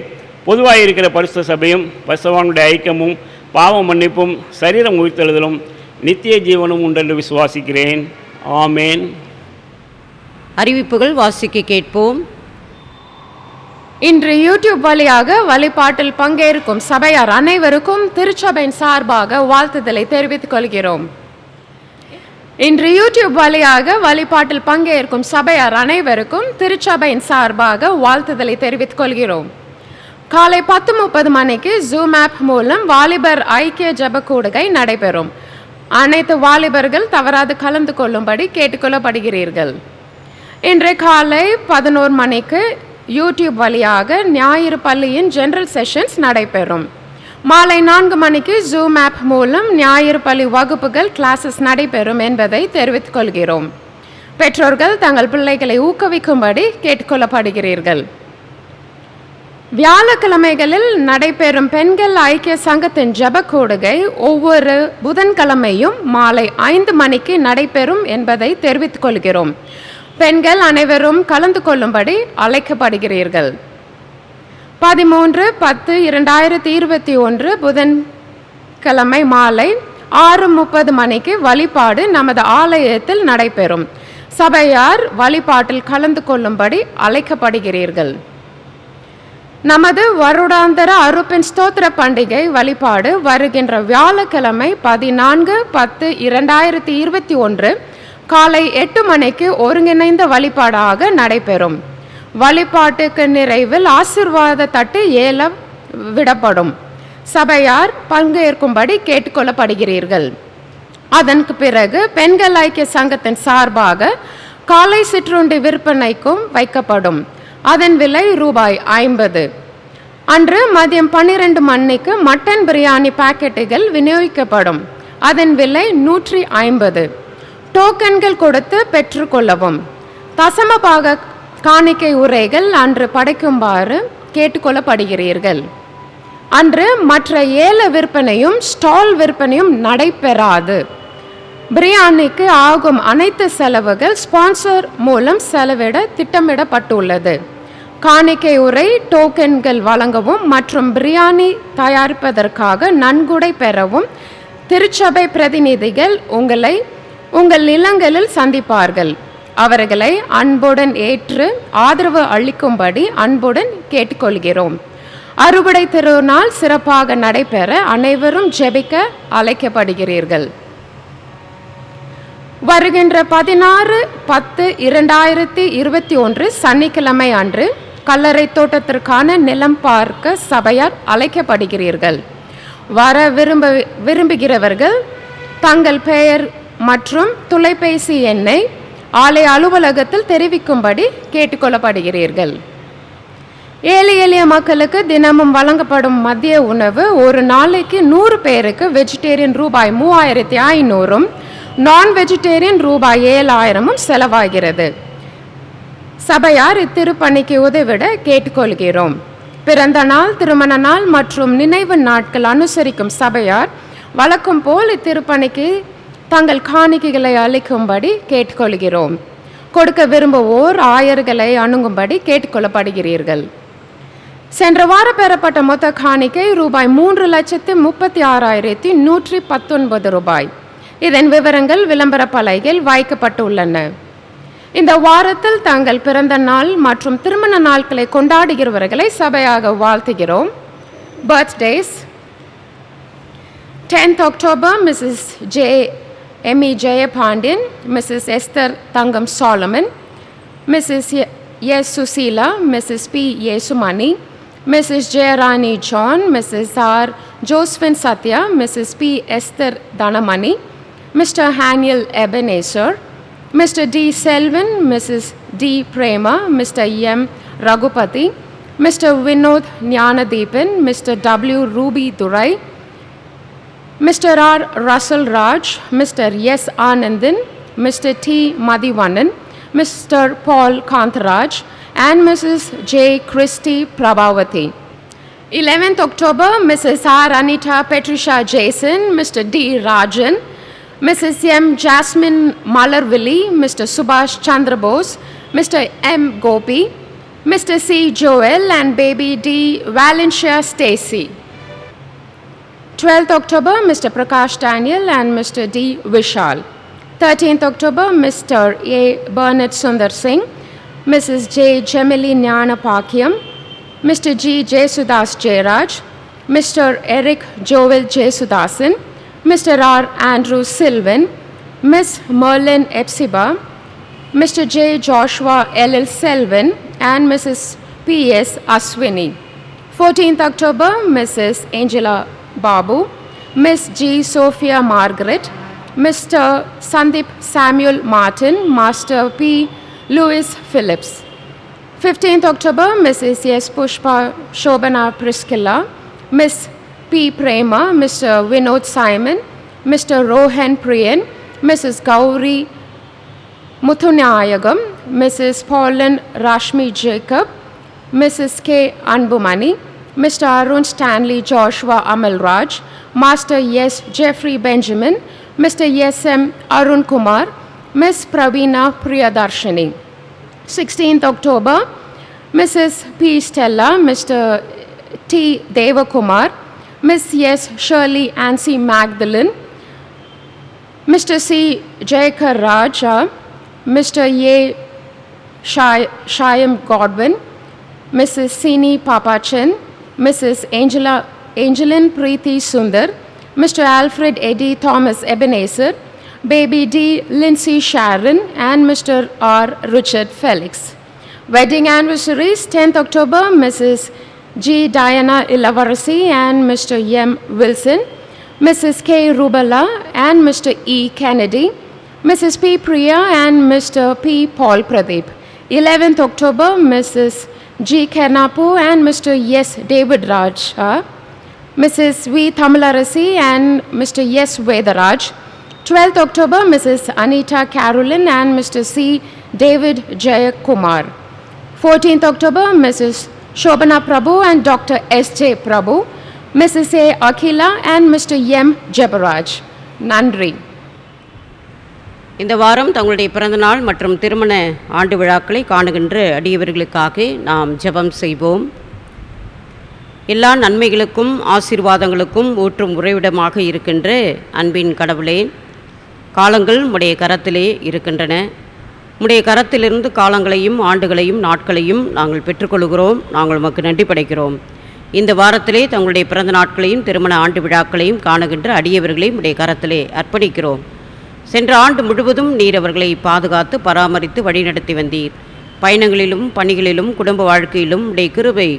பொதுவாக இருக்கிற பரிசுத்த சபையும் பரிசுத்தவான்களுடைய ஐக்கியமும் பாவ மன்னிப்பும் சரீரம் உயிர்த்தெழுதலும் நித்திய ஜீவனும் உண்டென்று விசுவாசிக்கிறேன். ஆமேன். அறிவிப்புகள் வாசிக்க கேட்போம். இன்று யூடியூப் வழியாக வழிபாட்டில் பங்கேற்கும் சபையார் அனைவருக்கும் திருச்சபையின் சார்பாக வாழ்த்துதலை தெரிவித்துக் கொள்கிறோம். இன்று யூடியூப் வழியாக வழிபாட்டில் பங்கேற்கும் சபையார் அனைவருக்கும் திருச்சபையின் சார்பாக வாழ்த்துதலை தெரிவித்துக் கொள்கிறோம். காலை 10:30 மணிக்கு ஜூம் ஆப் மூலம் வாலிபர் ஐக்கிய ஜெப கூடுகை நடைபெறும். அனைத்து வாலிபர்கள் தவறாது கலந்து கொள்ளும்படி கேட்டுக்கொள்ளப்படுகிறீர்கள். இன்று காலை 11 மணிக்கு யூடியூப் வழியாக ஞாயிறு பள்ளியின் ஜெனரல் செஷன்ஸ் நடைபெறும். மாலை 4 மணிக்கு ஜூம் ஆப் மூலம் ஞாயிறு பள்ளி வகுப்புகள் கிளாஸஸ் நடைபெறும் என்பதை தெரிவித்துக் கொள்கிறோம். பெற்றோர்கள் தங்கள் பிள்ளைகளை ஊக்குவிக்கும்படி கேட்டுக்கொள்ளப்படுகிறீர்கள். வியாழக்கிழமைகளில் நடைபெறும் பெண்கள் ஐக்கிய சங்கத்தின் ஜெப கூடுகை ஒவ்வொரு புதன்கிழமையும் மாலை 5 மணிக்கு நடைபெறும் என்பதை தெரிவித்துக் கொள்கிறோம். பெண்கள் அனைவரும் கலந்து கொள்ளும்படி அழைக்கப்படுகிறீர்கள். 13/10/2021 புதன்கிழமை மாலை 6:30 மணிக்கு வழிபாடு நமது ஆலயத்தில் நடைபெறும். சபையார் வழிபாட்டில் கலந்து கொள்ளும்படி அழைக்கப்படுகிறீர்கள். நமது வருடாந்திர அருப்பின் ஸ்தோத்திர பண்டிகை வழிபாடு வருகின்ற வியாழக்கிழமை 14/10/2021 காலை 8 மணிக்கு ஒருங்கிணைந்த வழிபாடாக நடைபெறும். வழிபாட்டுக்கு நிறைவில் ஆசீர்வாத தட்டு ஏல விடப்படும். சபையார் பங்கேற்கும்படி கேட்டுக்கொள்ளப்படுகிறீர்கள். அதற்கு பிறகு பெண்கள் ஐக்கிய சங்கத்தின் சார்பாக காலை சிற்றுண்டி விற்பனைக்கும் வைக்கப்படும். அதன் விலை ₹50. அன்று மதியம் 12 மணிக்கு மட்டன் பிரியாணி பாக்கெட்டுகள் விநியோகிக்கப்படும். அதன் விலை ₹150. டோக்கன்கள் கொடுத்து பெற்றுக்கொள்ளவும். தசமபாக காணிக்கை உரைகள் அன்று படைக்குமாறு கேட்டுக்கொள்ளப்படுகிறீர்கள். அன்று மற்ற ஏல விற்பனையும் ஸ்டால் விற்பனையும் நடைபெறாது. பிரியாணிக்கு ஆகும் அனைத்து செலவுகள் ஸ்பான்சர் மூலம் செலவிட திட்டமிடப்பட்டுள்ளது. காணிக்கை உரை டோக்கன்கள் வழங்கவும் மற்றும் பிரியாணி தயாரிப்பதற்காக நன்கொடை பெறவும் திருச்சபை பிரதிநிதிகள் உங்களை உங்கள் இல்லங்களில் சந்திப்பார்கள். அவர்களை அன்புடன் ஏற்று ஆதரவு அளிக்கும்படி அன்புடன் கேட்டுக்கொள்கிறோம். அறுவடை திருநாள் சிறப்பாக நடைபெற அனைவரும் ஜெபிக்க அழைக்கப்படுகிறீர்கள். வருகின்ற 16/10/2021 சனிக்கிழமை அன்று கல்லறை தோட்டத்திற்கான நிலம் பார்க்க சபையார் அழைக்கப்படுகிறீர்கள். வர விரும்புகிறவர்கள் தங்கள் பெயர் மற்றும் தொலைபேசி எண்ணை ஆலய அலுவலகத்தில் தெரிவிக்கும்படி கேட்டுக்கொள்ளப்படுகிறீர்கள். ஏழை எளிய மக்களுக்கு தினமும் வழங்கப்படும் மதிய உணவு ஒரு நாளைக்கு 100 பேருக்கு வெஜிடேரியன் ₹3500, நான் வெஜிடேரியன் ₹7000 செலவாகிறது. சபையார் இத்திருப்பணிக்கு உதவிட கேட்டுக்கொள்கிறோம். பிறந்த நாள், திருமண நாள் மற்றும் நினைவு நாட்கள் அனுசரிக்கும் சபையார் வழக்கம் போல் இத்திருப்பணிக்கு தங்கள் காணிக்கைகளை அளிக்கும்படி கேட்டுக்கொள்கிறோம். கொடுக்க விரும்புவோர் ஆயர்களை அணுகும்படி கேட்டுக்கொள்ளப்படுகிறீர்கள். சென்ற வாரம் பெறப்பட்ட மொத்த காணிக்கை ₹3,36,119. இதன் விவரங்கள் விளம்பர பலகையில் வைக்கப்பட்டுள்ளன. இந்த வாரத்தில் தங்கள் பிறந்த நாள் மற்றும் திருமண நாட்களை கொண்டாடுகிறவர்களை சபையாக வாழ்த்துகிறோம். Birthdays: 10th October Mrs. M.E. Jayapandian, Mrs. Esther Tangam Solomon, Mrs. S. Susila, Mrs. P. Yesumani, Mrs. Jayarani John, Mrs. R. Josephine Satya, Mrs. P. Esther Danamani, Mr. Haniel Ebenezer, Mr. D. Selvan, Mrs. D. Prema, Mr. M. Raghupati, Mr. Vinod Nyanadeepan, Mr. W. Ruby Durai, Mr. R. Russell Raj, Mr. S. Anandan, Mr. T. Madhivanan, Mr. Paul Kantharaj, and Mrs. J. Christy Prabhavati. 11th October, Mrs. R. Anita Patricia Jason, Mr. D. Rajan, Mrs. M. Jasmine Malarvilli, Mr. Subhash Chandra Bose, Mr. M. Gopi, Mr. C. Joel and baby D. Valencia Stacy. 12th October, Mr. Prakash Daniel and Mr. D. Vishal. 13th October, Mr. A. Bernard Sundar Singh, Mrs. J. Gemili Nyana Pakyam, Mr. G. Jesudas Jairaj, Mr. Eric Joel Jesudasan, Mr. R. Andrew Sylvan, Miss Merlin Epsiba, Mr. J. Joshua L. Selvin, and Mrs. P.S. Aswini. 14th October, Mrs. Angela Babu, Miss G. Sophia Margaret, Mr. Sandeep Samuel Martin, Master P. Louis Phillips. 15th October, Mrs. S. Pushpa Shobana Priscilla, Miss P. Prema, Mr. Vinod Simon, Mr. Rohan Priyan, Mrs. Gauri Muthunayagam, Mrs. Pauline Rashmi Jacob, Mrs. K. Anbumani, Mr. Arun Stanley Joshua Amalraj, Master S. Jeffrey Benjamin, Mr. S. M. Arun Kumar, Miss Praveena Priyadarshini. 16th October, Mrs. P. Stella, Mr. T. Devakumar, Miss S. Shirley Ansi Magdalene, Mr. C. Jayakar Raja, Mr. A. Shyam Godwin, Mrs. Sini Papachan, Mrs. Angeline Preeti Sundar, Mr. Alfred Eddie Thomas Ebenezer, Baby D. Lindsay Sharon, and Mr. R. Richard Felix. Wedding anniversaries: 10th October, Mrs. G. Diana Ilavarasi and Mr. M. Wilson, Mrs. K. Rubala and Mr. E. Kennedy, Mrs. P. Priya and Mr. P. Paul Pradeep. 11th October, Mrs. G. Kernapu and Mr. S. David Raj, Mrs. V. Tamilarasi and Mr. S. Vedaraj. 12th October, Mrs. Anita Carolyn and Mr. C. David Jayakumar. 14th October, Mrs. Shobana Prabhu and Dr. S.J. Prabhu, Mrs. A. Akila and Mr. M. Jabaraj. நன்றி. இந்த வாரம் தங்களுடைய பிறந்தநாள் மற்றும் திருமண ஆண்டு விழாக்களை காணுகின்ற அடியவர்களுக்காக நாம் ஜெபம் செய்வோம். எல்லா நன்மைகளுக்கும் ஆசீர்வாதங்களுக்கும் ஊற்றும் உறைவிடமாக இருக்கின்ற அன்பின் கடவுளே, காலங்கள் உம்முடைய கரத்திலே இருக்கின்றன. உம்முடைய கரத்திலிருந்து காலங்களையும் ஆண்டுகளையும் நாட்களையும் நாங்கள் பெற்றுக்கொள்கிறோம். நாங்கள் உமக்கு நன்றி படைக்கிறோம். இந்த வாரத்திலே தங்களுடைய பிறந்த நாட்களையும் திருமண ஆண்டு விழாக்களையும் காணுகின்ற அடியவர்களையும் உம்முடைய கரத்திலே அர்ப்பணிக்கிறோம். சென்ற ஆண்டு முழுவதும் நீர் அவர்களை பாதுகாத்து பராமரித்து வழிநடத்தி வந்தீர். பயணங்களிலும் பணிகளிலும் குடும்ப வாழ்க்கையிலும் உடைய கிருபை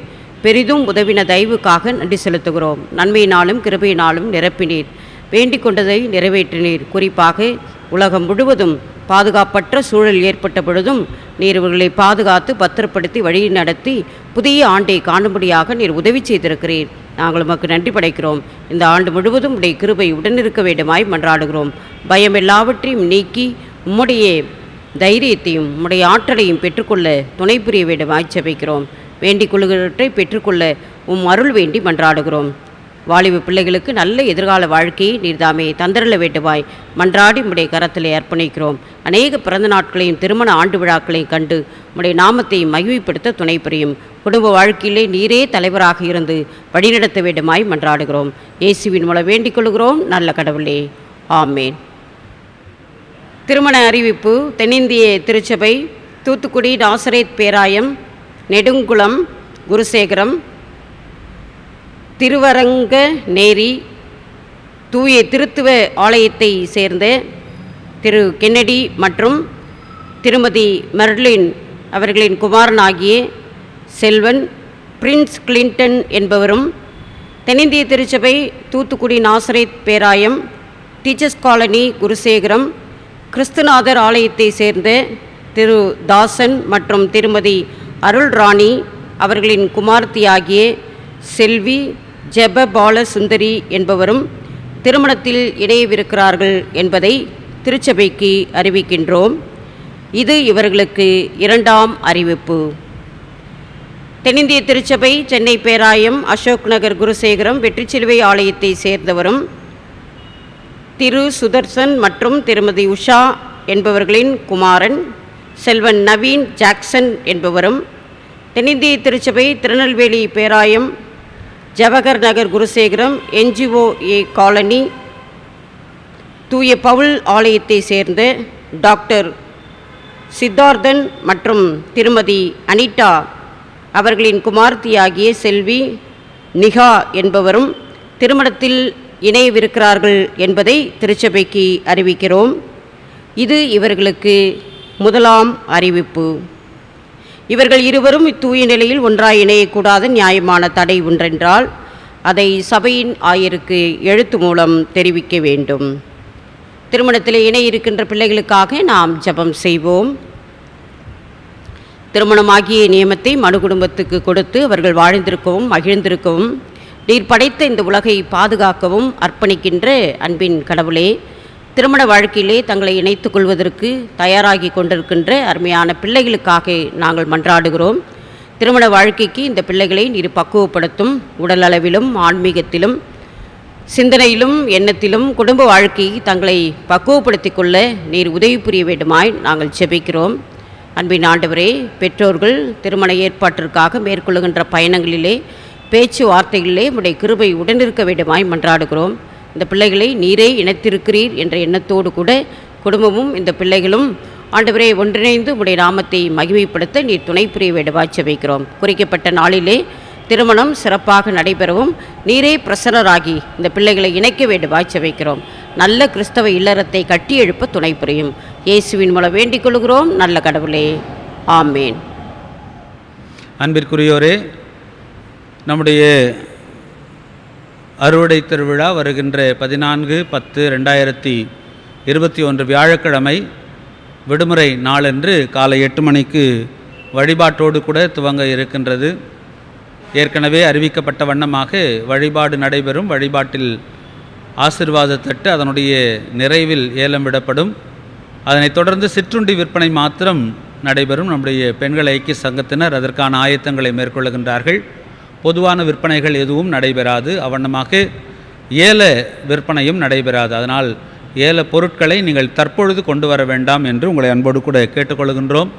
பெரிதும் உதவின தயவுக்காக நன்றி செலுத்துகிறோம். நன்மையினாலும் கிருபையினாலும் நிரப்பினீர். வேண்டிக் கொண்டதை நிறைவேற்றினீர். குறிப்பாக உலகம் முழுவதும் பாதுகாப்பற்ற சூழல் ஏற்பட்ட பொழுதும் நீர் இவர்களை பாதுகாத்து பத்திரப்படுத்தி வழி நடத்தி புதிய ஆண்டை காணும்படியாக நீர் உதவி செய்திருக்கிறீர். நாங்கள் உமக்கு நன்றி படைக்கிறோம். இந்த ஆண்டு முழுவதும் உடைய கிருபை உடனிருக்க வேண்டுமாய் மன்றாடுகிறோம். பயம் எல்லாவற்றையும் நீக்கி உம்முடைய தைரியத்தையும் உம்முடைய ஆற்றலையும் பெற்றுக்கொள்ள துணை புரிய வேண்டுமாய் ஜெபிக்கிறோம். வேண்டிக் கொள்கிறவற்றை பெற்றுக்கொள்ள உம் அருள் வேண்டி மன்றாடுகிறோம். வாலிப பிள்ளைகளுக்கு நல்ல எதிர்கால வாழ்க்கையை நீர்தாமே தந்தரல வேண்டுமாய் மன்றாடி உம்முடைய கரத்திலே அர்ப்பணிக்கிறோம். அநேக பிறந்த நாட்களையும் திருமண ஆண்டு விழாக்களையும் கண்டு உம்முடைய நாமத்தை மகிமைப்படுத்த துணை புரியும். குடும்ப வாழ்க்கையிலே நீரே தலைவராக இருந்து வழிநடத்த வேண்டுமாய் மன்றாடுகிறோம். இயேசுவின் மூலம் வேண்டிக் கொள்கிறோம் நல்ல கடவுளே, ஆமேன். திருமண அறிவிப்பு. தென்னிந்திய திருச்சபை, தூத்துக்குடி நாசரேத் பேராயம், நெடுங்குளம், குருசேகரம், திருவரங்க நேரி தூய திருத்துவ ஆலயத்தை சேர்ந்த திரு கென்னடி மற்றும் திருமதி மெர்லின் அவர்களின் குமாரனாகிய செல்வன் பிரின்ஸ் கிளின்டன் என்பவரும், தென்னிந்திய திருச்சபை, தூத்துக்குடி நாசரேத் பேராயம், டீச்சர்ஸ் காலனி, குருசேகரம், கிறிஸ்துநாதர் ஆலயத்தை சேர்ந்த திரு தாசன் மற்றும் திருமதி அருள்ராணி அவர்களின் குமார்த்தியாகிய செல்வி ஜெப பால சுந்தரி என்பவரும் திருமணத்தில் இணையவிருக்கிறார்கள் என்பதை திருச்சபைக்கு அறிவிக்கின்றோம். இது இவர்களுக்கு இரண்டாம் அறிவிப்பு. தென்னிந்திய திருச்சபை சென்னை பேராயம் அசோக் நகர் குருசேகரம் வெற்றிச்சிலுவை ஆலயத்தை சேர்ந்தவரும் திரு சுதர்சன் மற்றும் திருமதி உஷா என்பவர்களின் குமாரன் செல்வன் நவீன் ஜாக்சன் என்பவரும் தென்னிந்திய திருச்சபை திருநெல்வேலி பேராயம் ஜவஹர் நகர் குருசேகரம் NGOA காலனி தூய பவுல் ஆலயத்தை சேர்ந்த டாக்டர் சித்தார்த்தன் மற்றும் திருமதி அனிதா அவர்களின் குமார்த்தியாகிய செல்வி நிகா என்பவரும் திருமணத்தில் இணையவிருக்கிறார்கள் என்பதை திருச்சபைக்கு அறிவிக்கிறோம். இது இவர்களுக்கு முதலாம் அறிவிப்பு. இவர்கள் இருவரும் இத்தூய நிலையில் ஒன்றாய் இணையக்கூடாத நியாயமான தடை ஒன்றென்றால் அதை சபையின் ஆயருக்கு எழுத்து மூலம் தெரிவிக்க வேண்டும். திருமணத்தில் இணைய இருக்கின்ற பிள்ளைகளுக்காக நாம் ஜெபம் செய்வோம். திருமணமாகிய நியமத்தை மனு குடும்பத்துக்கு கொடுத்து அவர்கள் வாழ்ந்திருக்கவும் மகிழ்ந்திருக்கவும் நீர் படைத்த இந்த உலகை பாதுகாக்கவும் அர்ப்பணிக்கின்ற அன்பின் கடவுளே, திருமண வாழ்க்கையிலே தங்களை இணைத்துக் கொள்வதற்கு தயாராகி கொண்டிருக்கின்ற அருமையான பிள்ளைகளுக்காக நாங்கள் மன்றாடுகிறோம். திருமண வாழ்க்கைக்கு இந்த பிள்ளைகளை நீர் பக்குவப்படுத்தும். உடல் அளவிலும் ஆன்மீகத்திலும் சிந்தனையிலும் எண்ணத்திலும் குடும்ப வாழ்க்கையை தங்களை பக்குவப்படுத்திக் கொள்ள நீர் உதவி புரிய வேண்டுமாய் நாங்கள் ஜெபிக்கிறோம். அன்பின் ஆண்டவரே, பெற்றோர்கள் திருமண ஏற்பாட்டிற்காக மேற்கொள்ளுகின்ற பயணங்களிலே பேச்சுவார்த்தைகளிலே உடைய கிருபை உடனிருக்க வேண்டுமாய் மன்றாடுகிறோம். இந்த பிள்ளைகளை நீரே இணைத்திருக்கிறீர் என்ற எண்ணத்தோடு கூட குடும்பமும் இந்த பிள்ளைகளும் ஆண்டவரே ஒன்றிணைந்து உடைய நாமத்தை மகிமைப்படுத்த நீர் துணை புரிய வேண்டுமாய் ஜெபிக்கிறோம். குறிக்கப்பட்ட நாளிலே திருமணம் சிறப்பாக நடைபெறவும் நீரே பிரசன்னராகி இந்த பிள்ளைகளை இணைக்க வேண்டுமாய் ஜெபிக்கிறோம். நல்ல கிறிஸ்தவ இல்லறத்தை கட்டி எழுப்ப துணை புரியும். இயேசுவின் மூலம் வேண்டிக் கொள்கிறோம் நல்ல கடவுளே, ஆமேன். அன்பிற்குரியோரே, நம்முடைய அறுவடை திருவிழா வருகின்ற 14/10/2021 வியாழக்கிழமை விடுமுறை நாளன்று காலை 8 மணிக்கு வழிபாட்டோடு கூட துவங்க இருக்கின்றது. ஏற்கனவே அறிவிக்கப்பட்ட வண்ணமாக வழிபாடு நடைபெறும். வழிபாட்டில் ஆசீர்வாத தட்டு அதனுடைய நிறைவில் ஏலம் விடப்படும். அதனைத் தொடர்ந்து சிற்றுண்டி விற்பனை மாத்திரம் நடைபெறும். நம்முடைய பெண்கள் ஐக்கிய சங்கத்தினர் அதற்கான ஆயத்தங்களை மேற்கொள்ளுகின்றார்கள். பொதுவான விற்பனைகள் எதுவும் நடைபெறாது. அவ்வண்ணமாக ஏல விற்பனையும் நடைபெறாது. அதனால் ஏல பொருட்களை நீங்கள் தற்பொழுது கொண்டு வர வேண்டாம் என்று உங்களை அன்போடு கூட கேட்டுக்கொள்கின்றோம்.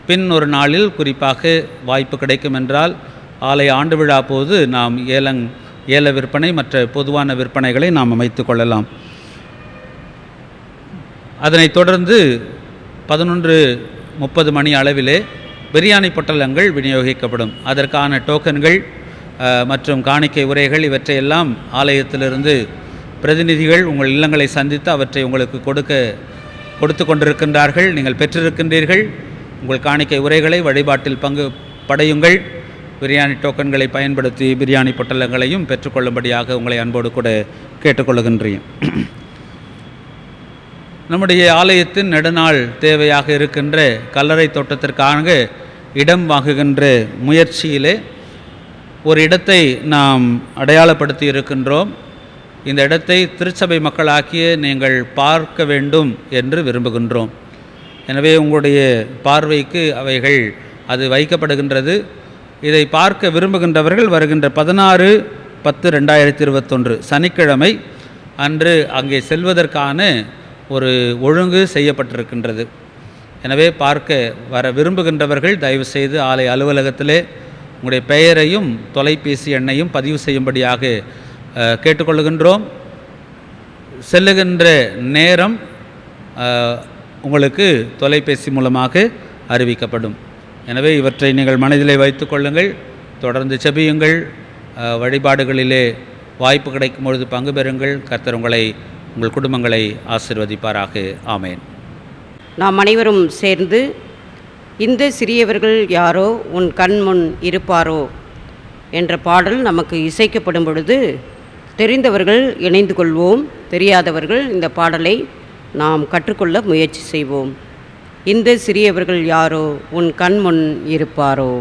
பின் ஒரு நாளில் குறிப்பாக வாய்ப்பு கிடைக்கும் என்றால் ஆலய ஆண்டு விழா போது நாம் ஏல விற்பனை மற்ற பொதுவான விற்பனைகளை நாம் அமைத்து கொள்ளலாம். அதனைத் தொடர்ந்து 11:30 மணி அளவிலே பிரியாணி பொட்டலங்கள் விநியோகிக்கப்படும். அதற்கான டோக்கன்கள் மற்றும் காணிக்கை உரைகள் இவற்றையெல்லாம் ஆலயத்திலிருந்து பிரதிநிதிகள் உங்கள் இல்லங்களை சந்தித்து அவற்றை உங்களுக்கு கொடுத்து கொண்டிருக்கின்றார்கள். நீங்கள் பெற்றிருக்கின்றீர்கள். உங்கள் காணிக்கை உரைகளை வழிபாட்டில் படையுங்கள். பிரியாணி டோக்கன்களை பயன்படுத்தி பிரியாணி பொட்டலங்களையும் பெற்றுக்கொள்ளும்படியாக உங்களை அன்போடு கூட கேட்டுக்கொள்ளுகின்றேன். நம்முடைய ஆலயத்தின் நெடுநாள் தேவையாக இருக்கின்ற கல்லறை தோட்டத்திற்காக இடம் வாங்குகின்ற முயற்சியிலே ஒரு இடத்தை நாம் அடையாளப்படுத்தி இருக்கின்றோம். இந்த இடத்தை திருச்சபை மக்களாக்கிய நீங்கள் பார்க்க வேண்டும் என்று விரும்புகின்றோம். எனவே உங்களுடைய பார்வைக்கு அவைகள் அது வைக்கப்படுகின்றது. இதை பார்க்க விரும்புகின்றவர்கள் வருகின்ற 16/10/2021 சனிக்கிழமை அன்று அங்கே செல்வதற்கான ஒரு ஒழுங்கு செய்யப்பட்டிருக்கின்றது. எனவே பார்க்க வர விரும்புகின்றவர்கள் தயவுசெய்து ஆலய அலுவலகத்திலே உங்களுடைய பெயரையும் தொலைபேசி எண்ணையும் பதிவு செய்யும்படியாக கேட்டுக்கொள்ளுகின்றோம். செல்லுகின்ற நேரம் உங்களுக்கு தொலைபேசி மூலமாக அறிவிக்கப்படும். எனவே இவற்றை நீங்கள் மனதிலே வைத்து கொள்ளுங்கள். தொடர்ந்து செபியுங்கள். வழிபாடுகளிலே வாய்ப்பு கிடைக்கும் பொழுது பங்கு பெறுங்கள். கர்த்தர் உங்கள் குடும்பங்களை ஆசீர்வதிப்பாராக. ஆமேன். நாம் அனைவரும் சேர்ந்து இந்த சிறியவர்கள் யாரோ உன் கண் முன் இருப்பாரோ என்ற பாடல் நமக்கு இசைக்கப்படும் பொழுது தெரிந்தவர்கள் இணைந்து கொள்வோம். தெரியாதவர்கள் இந்த பாடலை நாம் கற்றுக்கொள்ள முயற்சி செய்வோம். இந்த சிறியவர்கள் யாரோ உன் கண் முன் இருப்பாரோ.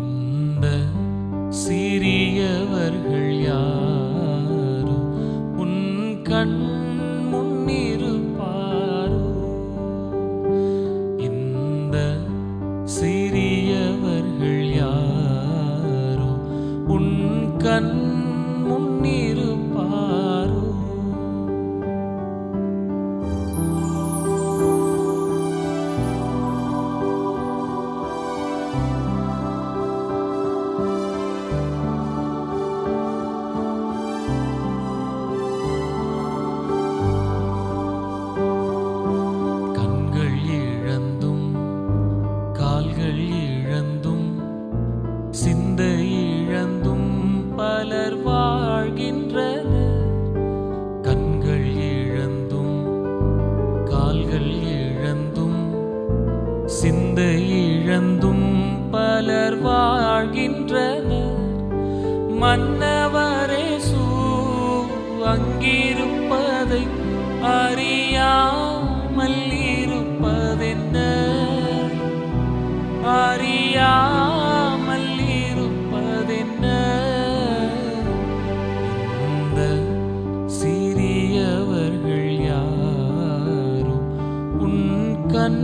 இந்த சிறியவர்கள் யாரோ முன்னிருப்பாரோ? இந்த சிறியவர்கள் யாரோ உன் கண் முன்னிருப்பாரோ? கண்கள் இழந்தும் கால்கள் இழந்தும் சிந்தை இழந்தும் பலர் வாழ்கின்றனர். கண்கள் இழந்தும் கால்கள் இழந்தும் சிந்தை இழந்தும் பலர் வாழ்கின்றனர். மன்னவரேசு அங்கிருப்பதை அறியாமல் இருப்பதென்ன? அறியாமல் இருப்பதென்ன? இந்த சிறியவர்கள் யாரோ உன் கண்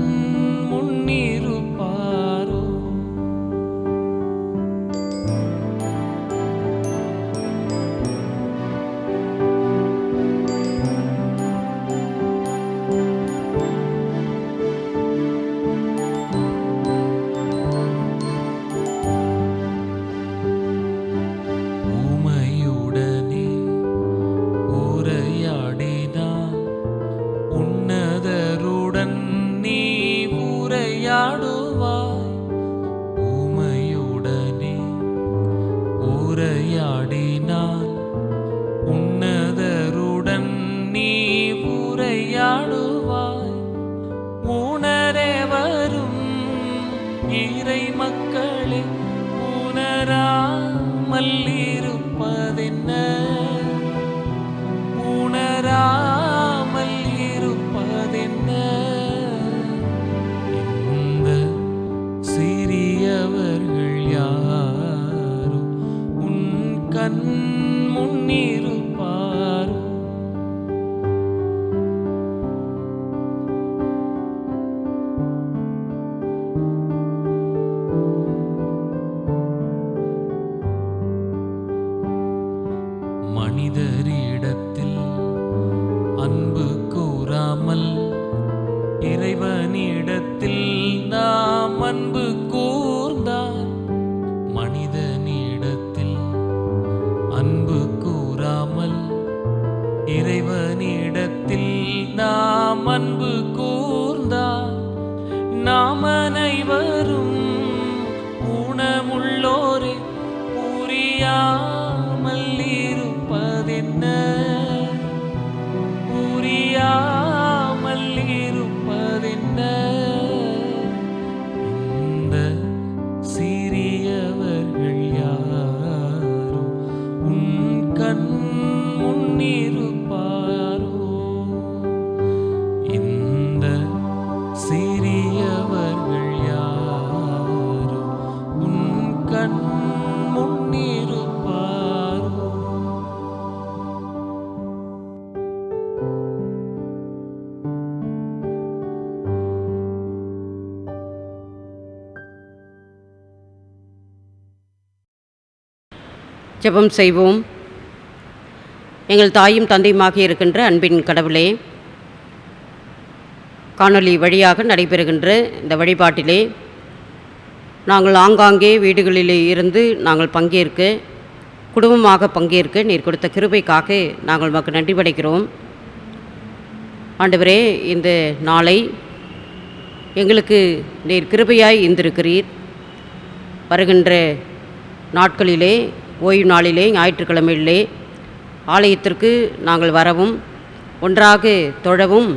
முன்னிருப்பாரோ? ஊமையுடனே உரையாடினான் உன்னதருடன் நீ உரையாடுவாய். ஊமையுடனே உரையாடினான் உன்னதருடன் நீ உரையாடுவாய். உணரே வரும் இறை மக்களே உணராமல் இருப்பதென்ன? உணராமல் இருப்பதென்ன? இந்த சிறியவர்கள் யாரோ உன் கண் முன்னிருப்பாரோ? மனிதரிடத்தில் அன்பு கூறாமல் இறைவனிடத்தில் நாம் அன்பு கூர்ந்தால். மனிதனிடத்தில் அன்பு கூறாமல் இறைவனிடத்தில் நாம் அன்பு கூர்ந்தால் நாம் அனைவரும் ஊனமுள்ளோரே புரியாமல் இருப்பதென்ன? புரியாமல் இருப்பதென்ன? இந்த சிறியவர்கள் யாரோ உன் கண் முன்னிருப்பாரோ? இந்த சிறியவர்கள் யாரோ உன் கண் முன்னிருப்பாரோ? ஜெபம் செய்வோம். எங்கள் தாயும் தந்தையுமாக இருக்கின்ற அன்பின் கடவுளே, காணொளி வழியாக நடைபெறுகின்ற இந்த வழிபாட்டிலே நாங்கள் ஆங்காங்கே வீடுகளிலே இருந்து நாங்கள் பங்கேற்க, குடும்பமாக பங்கேற்க நீர் கொடுத்த கிருபைக்காக நாங்கள் உமக்கு நன்றி படைக்கிறோம். ஆண்டவரே, இந்த நாளை எங்களுக்கு நீர் கிருபையாய் இருந்திருக்கிறீர். வருகின்ற நாட்களிலே, ஓய்வு நாளிலே, ஞாயிற்றுக்கிழமையிலே ஆலயத்திற்கு நாங்கள் வரவும் ஒன்றாக தொழவும்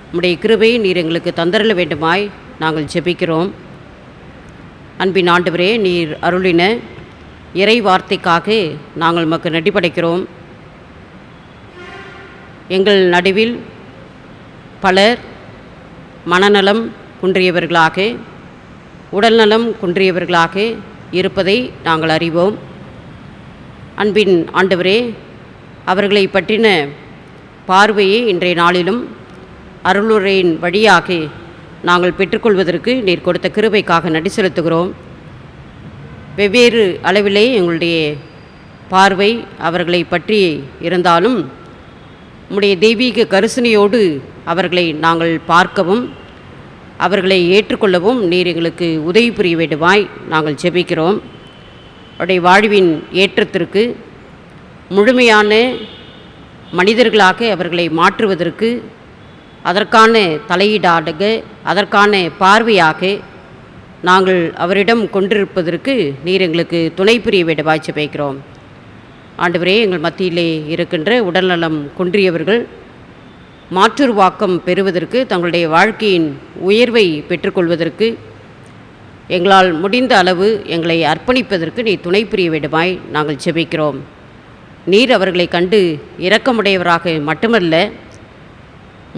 உம்முடைய கிருபையை நீர் எங்களுக்கு தந்தரல வேண்டுமாய் நாங்கள் ஜெபிக்கிறோம். அன்பின் ஆண்டவரே, நீர் அருளின இறை வார்த்தைக்காக நாங்கள் உமக்கு நன்றி படைக்கிறோம். எங்கள் நடுவில் பலர் மனநலம் குன்றியவர்களாக, உடல்நலம் குன்றியவர்களாக இருப்பதை நாங்கள் அறிவோம். அன்பின் ஆண்டவரே, அவர்களை பற்றின பார்வையை இன்றைய நாளிலும் அருளுரையின் வழியாக நாங்கள் பெற்றுக்கொள்வதற்கு நீர் கொடுத்த கிருபைக்காக நன்றி செலுத்துகிறோம். வெவ்வேறு அளவிலே எங்களுடைய பார்வை அவர்களை பற்றி இருந்தாலும் உம்முடைய தெய்வீக கருசனையோடு அவர்களை நாங்கள் பார்க்கவும் அவர்களை ஏற்றுக்கொள்ளவும் நீர் எங்களுக்கு உதவி புரிய வேண்டுமாய் நாங்கள் ஜெபிக்கிறோம். அவருடைய வாழ்வின் ஏற்றத்திற்கு முழுமையான மனிதர்களாக அவர்களை மாற்றுவதற்கு அதற்கான தலையீடாக அதற்கான பார்வையாக நாங்கள் அவரிடம் கொண்டிருப்பதற்கு நீர் எங்களுக்கு துணை புரிய வேண்டுமாய் ஜெபிக்கிறோம். ஆண்டவரே, எங்கள் மத்தியிலே இருக்கின்ற உடல்நலம் குன்றியவர்கள் மாற்றுருவாக்கம் பெறுவதற்கு தங்களுடைய வாழ்க்கையின் உயர்வை பெற்றுக்கொள்வதற்கு எங்களால் முடிந்த அளவு எங்களை அர்ப்பணிப்பதற்கு நீ துணை புரிய வேண்டுமாய் நாங்கள் ஜெபிக்கிறோம். நீர் அவர்களை கண்டு இரக்கமுடையவராக மட்டுமல்ல,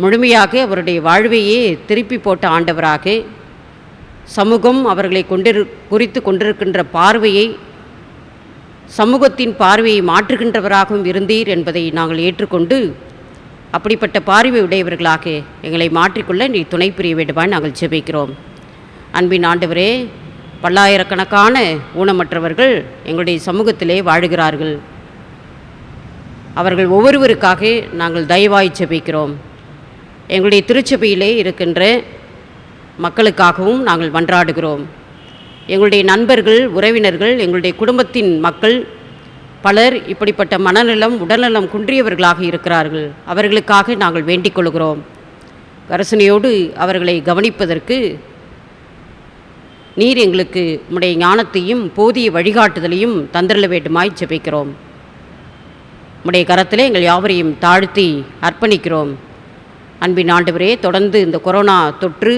முழுமையாக அவருடைய வாழ்வையே திருப்பி போட்ட ஆண்டவராக சமூகம் அவர்களை குறித்து கொண்டிருக்கின்ற பார்வையை சமூகத்தின் பார்வையை மாற்றுகின்றவராகவும் இருந்தீர் என்பதை நாங்கள் ஏற்றுக்கொண்டு அப்படிப்பட்ட பார்வை உடையவர்களாக எங்களை மாற்றிக்கொள்ள நீ துணை புரிய வேண்டுமாய் நாங்கள் ஜெபிக்கிறோம். அன்பின் ஆண்டவரே, பல்லாயிரக்கணக்கான ஊனமற்றவர்கள் எங்களுடைய சமூகத்திலே வாழுகிறார்கள். அவர்கள் ஒவ்வொருவருக்காக நாங்கள் தயவாய் ஜெபிக்கிறோம். எங்களுடைய திருச்சபையிலே இருக்கின்ற மக்களுக்காகவும் நாங்கள் மன்றாடுகிறோம். எங்களுடைய நண்பர்கள், உறவினர்கள், எங்களுடைய குடும்பத்தின் மக்கள் பலர் இப்படிப்பட்ட மனநலம் உடல்நலம் குன்றியவர்களாக இருக்கிறார்கள். அவர்களுக்காக நாங்கள் வேண்டிக் கொள்கிறோம். கரசனையோடு அவர்களை கவனிப்பதற்கு நீர் எங்களுக்கு உம்முடைய ஞானத்தையும் போதிய வழிகாட்டுதலையும் தந்திரல வேண்டுமாய் ஜெபிக்கிறோம். உம்முடைய கரத்திலே எங்கள் யாவரையும் தாழ்த்தி அர்ப்பணிக்கிறோம். அன்பின் ஆண்டவரே, தொடர்ந்து இந்த கொரோனா தொற்று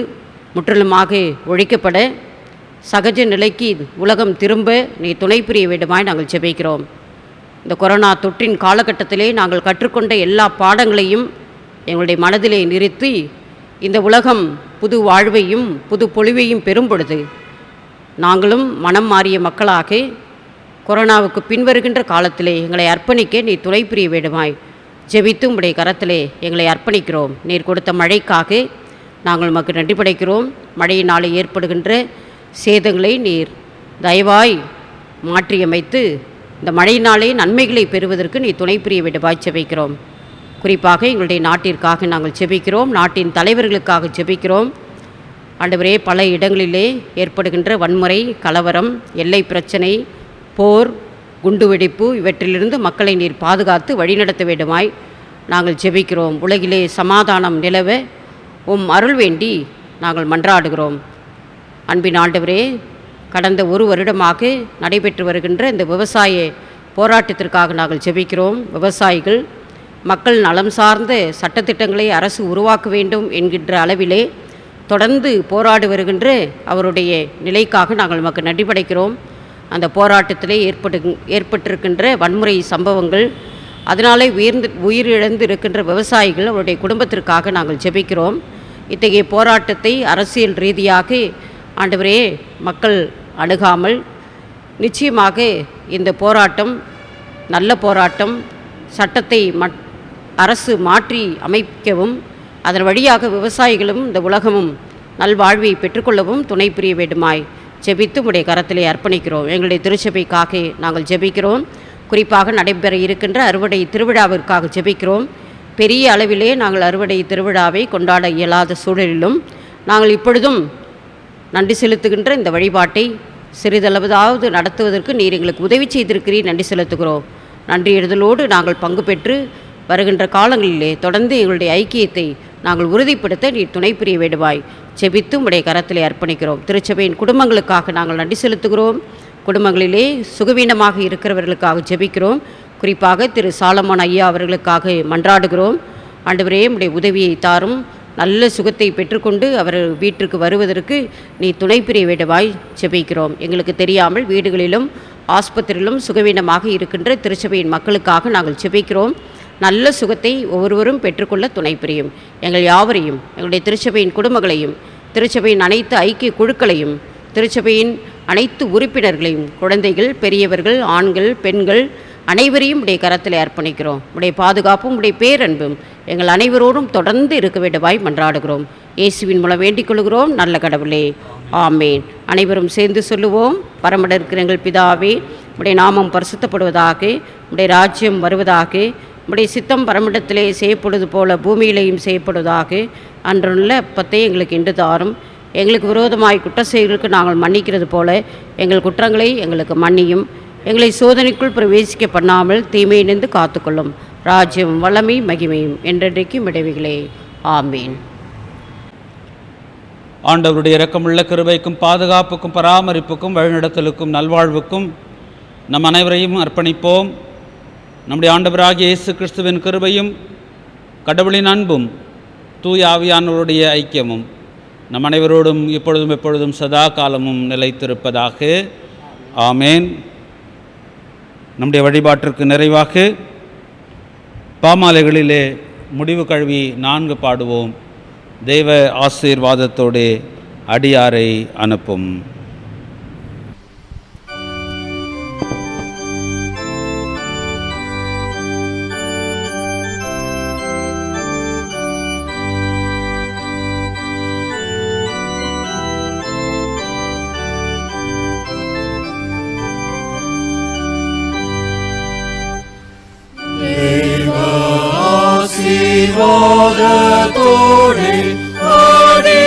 முற்றிலுமாக ஒழிக்கப்பட சகஜ நிலைக்கு உலகம் திரும்ப நீ துணை புரிய வேண்டுமாய் நாங்கள் ஜெபிக்கிறோம். இந்த கொரோனா தொற்றின் காலகட்டத்திலே நாங்கள் கற்றுக்கொண்ட எல்லா பாடங்களையும் எங்களுடைய மனதிலே நிறுத்தி இந்த உலகம் புது வாழ்வையும் புது பொலிவையும் பெறும் பொழுது நாங்களும் மனம் மாறிய மக்களாக கொரோனாவுக்கு பின்வருகின்ற காலத்திலே எங்களை அர்ப்பணிக்க நீ துணை புரிய வேண்டுமாய் ஜெபித்து உம்முடைய கரத்திலே எங்களை அர்ப்பணிக்கிறோம். நீர் கொடுத்த மழைக்காக நாங்கள் உமக்கு நன்றி படைக்கிறோம். மழையினாலே ஏற்படுகின்ற சேதங்களை நீர் தயவாய் மாற்றியமைத்து இந்த மழையினாலே நன்மைகளை பெறுவதற்கு நீ துணை புரிய வேண்டுமாய் ஜெபிக்கிறோம். குறிப்பாக எங்களுடைய நாட்டிற்காக நாங்கள் ஜெபிக்கிறோம். நாட்டின் தலைவர்களுக்காக ஜெபிக்கிறோம். ஆண்டவரே, பல இடங்களிலே ஏற்படுகின்ற வன்முறை, கலவரம், எல்லை பிரச்சனை, போர், குண்டுவெடிப்பு இவற்றிலிருந்து மக்களை நீர் பாதுகாத்து வழிநடத்த வேண்டுமாய் நாங்கள் ஜெபிக்கிறோம். உலகிலே சமாதானம் நிலவ உம் அருள் வேண்டி நாங்கள் மன்றாடுகிறோம். அன்பின் ஆண்டவரே, கடந்த ஒரு வருடமாக நடைபெற்று வருகின்ற இந்த விவசாய போராட்டத்திற்காக நாங்கள் ஜெபிக்கிறோம். விவசாயிகள் மக்கள் நலம் சார்ந்த சட்டத்திட்டங்களை அரசு உருவாக்க வேண்டும் என்கின்ற அளவிலே தொடர்ந்து போராடி வருகின்ற அவருடைய நிலைக்காக நாங்கள் நமக்கு நன்றி படைக்கிறோம். அந்த போராட்டத்திலே ஏற்பட்டிருக்கின்ற வன்முறை சம்பவங்கள், அதனாலே உயிரிழந்து இருக்கின்ற விவசாயிகள் அவருடைய குடும்பத்திற்காக நாங்கள் ஜெபிக்கிறோம். இத்தகைய போராட்டத்தை அரசியல் ரீதியாக ஆண்டவரே மக்கள் அணுகாமல் நிச்சயமாக இந்த போராட்டம் நல்ல போராட்டம், சட்டத்தை அரசு மாற்றி அமைக்கவும் அதன் வழியாக விவசாயிகளும் இந்த உலகமும் நல்வாழ்வை பெற்றுக்கொள்ளவும் துணை புரிய வேண்டுமாய் ஜெபித்து உடைய கரத்திலே அர்ப்பணிக்கிறோம். எங்களுடைய திருச்சபைக்காக நாங்கள் ஜெபிக்கிறோம். குறிப்பாக நடைபெற இருக்கின்ற அறுவடை திருவிழாவிற்காக ஜெபிக்கிறோம். பெரிய அளவிலே நாங்கள் அறுவடை திருவிழாவை கொண்டாட இயலாத சூழலிலும் நாங்கள் இப்பொழுதும் நன்றி செலுத்துகின்ற இந்த வழிபாட்டை சிறிதளவாவது நடத்துவதற்கு நீர் எங்களுக்கு உதவி செய்திருக்கிறீர். நன்றி செலுத்துகிறோம். நன்றி எழுதலோடு நாங்கள் பங்கு பெற்று வருகின்ற காலங்களிலே தொடர்ந்து எங்களுடைய ஐக்கியத்தை நாங்கள் உறுதிப்படுத்த நீர் துணை புரிய வேண்டுமாய் ஜெபித்து உடைய கரத்திலே அர்ப்பணிக்கிறோம். திருச்சபையின் குடும்பங்களுக்காக நாங்கள் நன்றி செலுத்துகிறோம். குடும்பங்களிலே சுகவீனமாக இருக்கிறவர்களுக்காக ஜெபிக்கிறோம். குறிப்பாக திரு சாலமோன் ஐயா அவர்களுக்காக மன்றாடுகிறோம். ஆண்டவரே, உடைய உதவியை தாரும். நல்ல சுகத்தை பெற்றுக்கொண்டு அவர் வீட்டிற்கு வருவதற்கு நீ துணை புரிய வேண்டுமாய் ஜெபிக்கிறோம். எங்களுக்கு தெரியாமல் வீடுகளிலும் ஆஸ்பத்திரியிலும் சுகவீனமாக இருக்கின்ற திருச்சபையின் மக்களுக்காக நாங்கள் ஜெபிக்கிறோம். நல்ல சுகத்தை ஒவ்வொருவரும் பெற்றுக்கொள்ள துணை புரியும். எங்கள் யாவரையும், எங்களுடைய திருச்சபையின் குடும்பங்களையும், திருச்சபையின் அனைத்து ஐக்கிய குழுக்களையும், திருச்சபையின் அனைத்து உறுப்பினர்களையும், குழந்தைகள், பெரியவர்கள், ஆண்கள், பெண்கள், அனைவரையும் உடைய கரத்தில் அர்ப்பணிக்கிறோம். உடைய பாதுகாப்பும் உடைய பேரன்பும் எங்கள் அனைவரோடும் தொடர்ந்து இருக்க வேண்டுமாய் மன்றாடுகிறோம். இயேசுவின் மூலம் வேண்டிக் கொள்கிறோம் நல்ல கடவுளே, ஆமேன். அனைவரும் சேர்ந்து சொல்லுவோம். பரமட இருக்கிற எங்கள் பிதாவே, உடைய நாமம் பரிசுத்தப்படுவதாக, உடைய ராஜ்யம் வருவதாக, உடைய சித்தம் பரமிடத்திலே செய்யப்படுவது போல பூமியிலேயும் செய்யப்படுவதாக. அன்றுள்ள அப்பத்தை எங்களுக்கு இன்று தாரும். எங்களுக்கு விரோதமாய் குற்ற செயல்களுக்கு நாங்கள் மன்னிக்கிறது போல எங்கள் குற்றங்களை எங்களுக்கு மன்னியும். எங்களை சோதனைக்குள் பிரவேசிக்க பண்ணாமல் தீமையிலிருந்து காத்துக்கொள்ளும். ராஜ்யம் வல்லமை மகிமையும் என்றென்றைக்கும் இடைவிகளே, ஆமீன். ஆண்டவருடைய இரக்கமுள்ள கிருபைக்கும் பாதுகாப்புக்கும் பராமரிப்புக்கும் வழிநடத்தலுக்கும் நல்வாழ்வுக்கும் நம் அனைவரையும் அர்ப்பணிப்போம். நம்முடைய ஆண்டவராகிய இயேசு கிறிஸ்துவின் கிருபையும் கடவுளின் அன்பும் தூய ஆவியானவருடைய ஐக்கியமும் நம் அனைவரோடும் இப்பொழுதும் எப்பொழுதும் சதா காலமும் நிலைத்திருப்பதாக. ஆமேன். நம்முடைய வழிபாட்டிற்கு நிறைவாக பாமாலைகளிலே முடிவு கழுவி 4 பாடுவோம். தெய்வ ஆசீர்வாதத்தோடு அடியாரை அனுப்பும். ஆசீர்வாதத்தோடு அடியாரை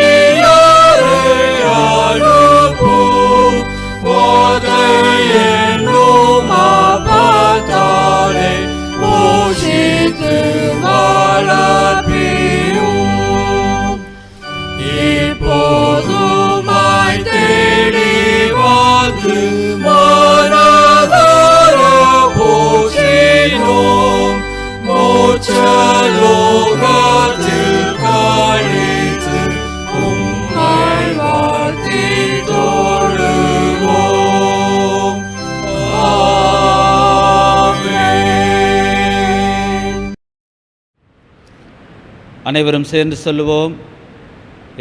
அனுப்பும். என்னும் ஆபத்தாலே போஷித்து வளர்ப்பியும். இப்போதுமாய் தேடி வந்து மனதார போற்றினோம். மோட்சலோகத்தில் கழித்து உம்மை வாழ்த்தி தொழுவோம். ஆமென். அனைவரும் சேர்ந்து சொல்லுவோம்.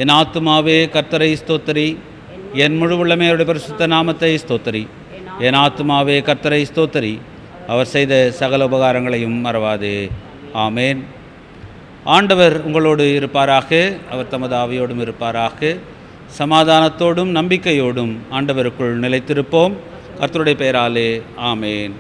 என் ஆத்துமாவே கர்த்தரை ஸ்தோத்தரி, என் முழு உள்ளமே அவருடைய பரிசுத்த நாமத்தை ஸ்தோத்தரி. என் ஆத்துமாவே கர்த்தரை ஸ்தோத்தரி, அவர் செய்த சகல உபகாரங்களையும் மறவாதே. ஆமேன். ஆண்டவர் உங்களோடு இருப்பாராக, அவர் தமது ஆவியோடும் இருப்பாராக. சமாதானத்தோடும் நம்பிக்கையோடும் ஆண்டவருக்குள் நிலைத்திருப்போம். கர்த்தருடைய பெயராலே ஆமேன்.